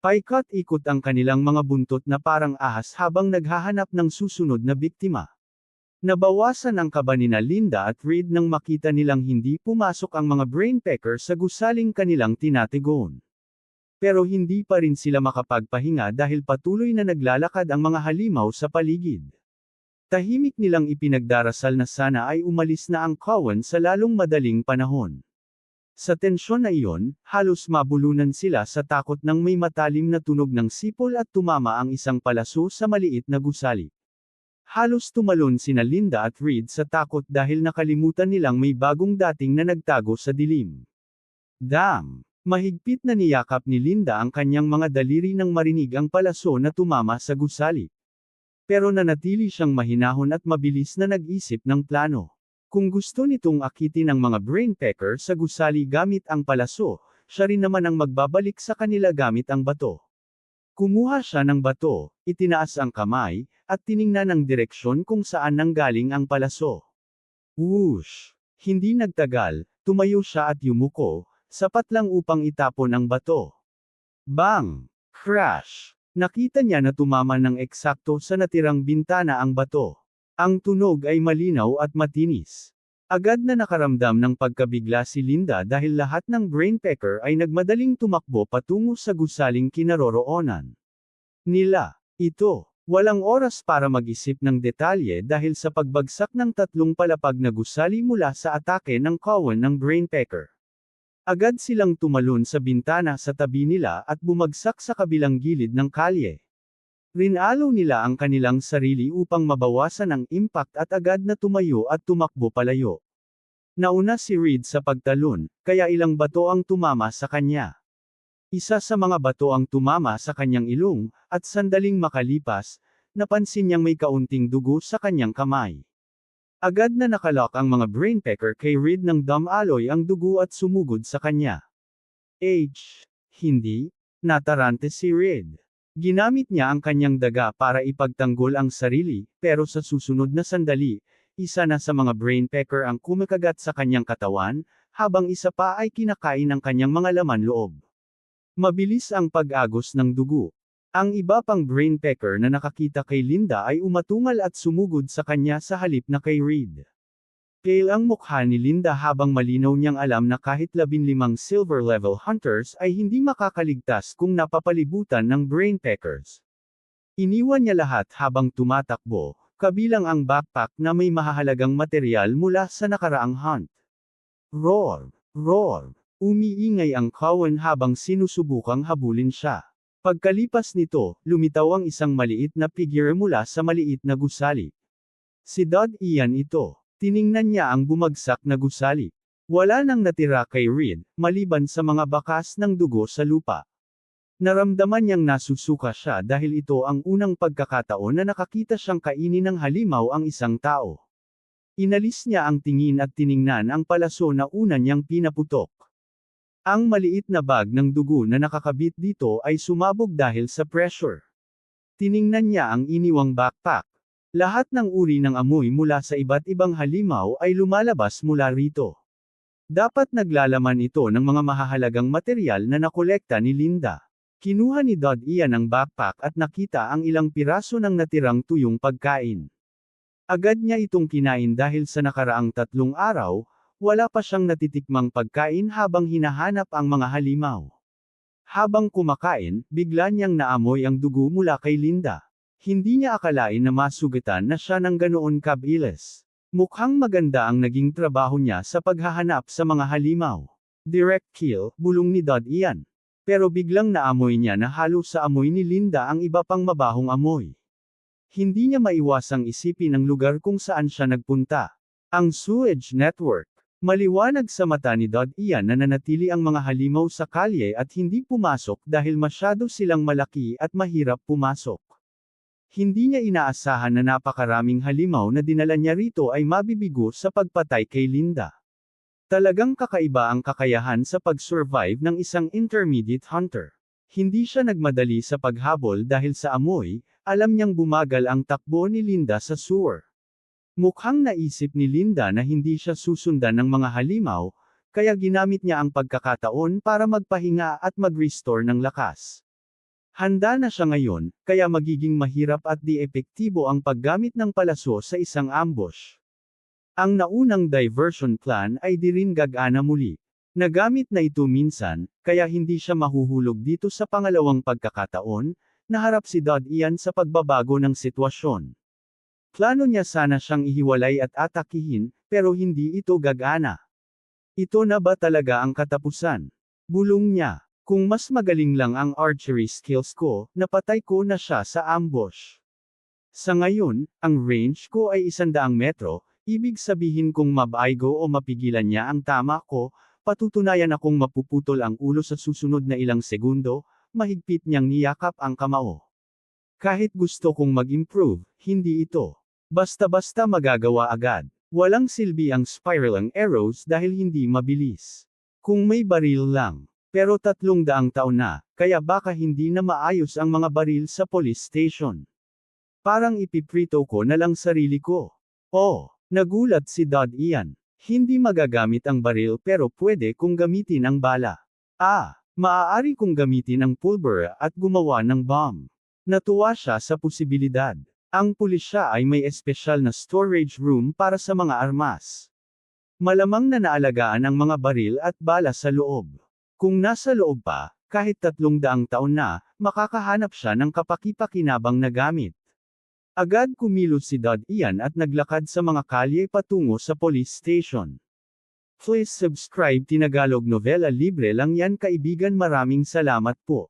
S1: Paikot-ikot ang kanilang mga buntot na parang ahas habang naghahanap ng susunod na biktima. Nabawasan ang kaba nina Linda at Reed nang makita nilang hindi pumasok ang mga brainpecker sa gusaling kanilang tinatigon. Pero hindi pa rin sila makapagpahinga dahil patuloy na naglalakad ang mga halimaw sa paligid. Tahimik nilang ipinagdarasal na sana ay umalis na ang kawan sa lalong madaling panahon. Sa tensyon na iyon, halos mabulunan sila sa takot nang may matalim na tunog ng sipol at tumama ang isang palaso sa maliit na gusali. Halos tumalon sina Linda at Reed sa takot dahil nakalimutan nilang may bagong dating na nagtago sa dilim. Damn! Mahigpit na niyakap ni Linda ang kanyang mga daliri nang marinig ang palaso na tumama sa gusali. Pero nanatili siyang mahinahon at mabilis na nag-isip ng plano. Kung gusto nitong akitin ang mga brainpecker sa gusali gamit ang palaso, siya rin naman ang magbabalik sa kanila gamit ang bato. Kumuha siya ng bato, itinaas ang kamay, at tiningnan ang direksyon kung saan nanggaling ang palaso. Whoosh! Hindi nagtagal, tumayo siya at yumuko, sapat lang upang itapon ang bato. Bang! Crash! Nakita niya na tumama ng eksakto sa natirang bintana ang bato. Ang tunog ay malinaw at matinis. Agad na nakaramdam ng pagkabigla si Linda dahil lahat ng brainpecker ay nagmadaling tumakbo patungo sa gusaling kinaroroonan nila. Ito, walang oras para mag-isip ng detalye dahil sa pagbagsak ng tatlong palapag na gusali mula sa atake ng kawan ng brainpecker. Agad silang tumalon sa bintana sa tabi nila at bumagsak sa kabilang gilid ng kalye. Rinalo nila ang kanilang sarili upang mabawasan ang impact at agad na tumayo at tumakbo palayo. Nauna si Reed sa pagtalon, kaya ilang bato ang tumama sa kanya. Isa sa mga bato ang tumama sa kanyang ilong, at sandaling makalipas, napansin niyang may kaunting dugo sa kanyang kamay. Agad na nakalock ang mga brainpecker kay Reed ng dumb alloy ang dugo at sumugod sa kanya. Hindi, natarante si Reed. Ginamit niya ang kanyang daga para ipagtanggol ang sarili, pero sa susunod na sandali, isa na sa mga brainpecker ang kumakagat sa kanyang katawan, habang isa pa ay kinakain ang kanyang mga laman loob. Mabilis ang pag-agos ng dugo. Ang iba pang brainpecker na nakakita kay Linda ay umatungal at sumugod sa kanya sa halip na kay Reed. Pale ang mukha ni Linda habang malinaw niyang alam na kahit 15 silver level hunters ay hindi makakaligtas kung napapalibutan ng brainpeckers. Iniwan niya lahat habang tumatakbo, kabilang ang backpack na may mahahalagang material mula sa nakaraang hunt. Roar! Roar! Umiingay ang kawan habang sinusubukang habulin siya. Pagkalipas nito, lumitaw ang isang maliit na figure mula sa maliit na gusali. Si Dodd Ian ito. Tiningnan niya ang bumagsak na gusali. Wala nang natira kay Reed, maliban sa mga bakas ng dugo sa lupa. Naramdaman niyang nasusuka siya dahil ito ang unang pagkakataon na nakakita siyang kainin ng halimaw ang isang tao. Inalis niya ang tingin at tiningnan ang palaso na una niyang pinaputok. Ang maliit na bag ng dugo na nakakabit dito ay sumabog dahil sa pressure. Tiningnan niya ang iniwang backpack. Lahat ng uri ng amoy mula sa iba't ibang halimaw ay lumalabas mula rito. Dapat naglalaman ito ng mga mahahalagang material na nakolekta ni Linda. Kinuha ni Dodd Ian ang backpack at nakita ang ilang piraso ng natirang tuyong pagkain. Agad niya itong kinain dahil sa nakaraang 3 araw, wala pa siyang natitikmang pagkain habang hinahanap ang mga halimaw. Habang kumakain, bigla niyang naamoy ang dugo mula kay Linda. Hindi niya akalain na masugatan na siya ng ganoon kabilis. Mukhang maganda ang naging trabaho niya sa paghahanap sa mga halimaw. Direct kill, bulong ni Dodd Ian. Pero biglang naamoy niya na halo sa amoy ni Linda ang iba pang mabahong amoy. Hindi niya maiwasang isipin ang lugar kung saan siya nagpunta. Ang sewage network. Maliwanag sa mata ni Dodd Ian na nanatili ang mga halimaw sa kalye at hindi pumasok dahil masyado silang malaki at mahirap pumasok. Hindi niya inaasahan na napakaraming halimaw na dinala niya rito ay mabibigo sa pagpatay kay Linda. Talagang kakaiba ang kakayahan sa pag-survive ng isang intermediate hunter. Hindi siya nagmadali sa paghabol dahil sa amoy, alam niyang bumagal ang takbo ni Linda sa sewer. Mukhang naisip ni Linda na hindi siya susundan ng mga halimaw, kaya ginamit niya ang pagkakataon para magpahinga at mag-restore ng lakas. Handa na siya ngayon, kaya magiging mahirap at di-epektibo ang paggamit ng palaso sa isang ambush. Ang naunang diversion plan ay di rin gagana muli. Nagamit na ito minsan, kaya hindi siya mahuhulog dito sa pangalawang pagkakataon, naharap si Dodd Ian sa pagbabago ng sitwasyon. Plano niya sana siyang ihiwalay at atakihin, pero hindi ito gagana. Ito na ba talaga ang katapusan? Bulong niya. Kung mas magaling lang ang archery skills ko, napatay ko na siya sa ambush. Sa ngayon, ang range ko ay 100 metro, ibig sabihin kung mabaigo o mapigilan niya ang tama ko, patutunayan akong mapuputol ang ulo sa susunod na ilang segundo, mahigpit niyang niyakap ang kamao. Kahit gusto kong mag-improve, hindi ito. Basta-basta magagawa agad. Walang silbi ang spiralang arrows dahil hindi mabilis. Kung may baril lang. Pero 300 taon na, kaya baka hindi na maayos ang mga baril sa police station. Parang ipiprito ko na lang sarili ko. Oh, nagulat si Dodd Ian. Hindi magagamit ang baril pero pwede kung gamitin ang bala. Maaari kong gamitin ang pulver at gumawa ng bomb. Natuwa siya sa posibilidad. Ang pulisya ay may espesyal na storage room para sa mga armas. Malamang na naalagaan ang mga baril at bala sa loob. Kung nasa loob pa, kahit 300 taon na, makakahanap siya ng kapaki-pakinabang na gamit. Agad kumilos si Dad Ian at naglakad sa mga kalye patungo sa police station. Please subscribe Tinagalog Novela, libre lang yan kaibigan, maraming salamat po.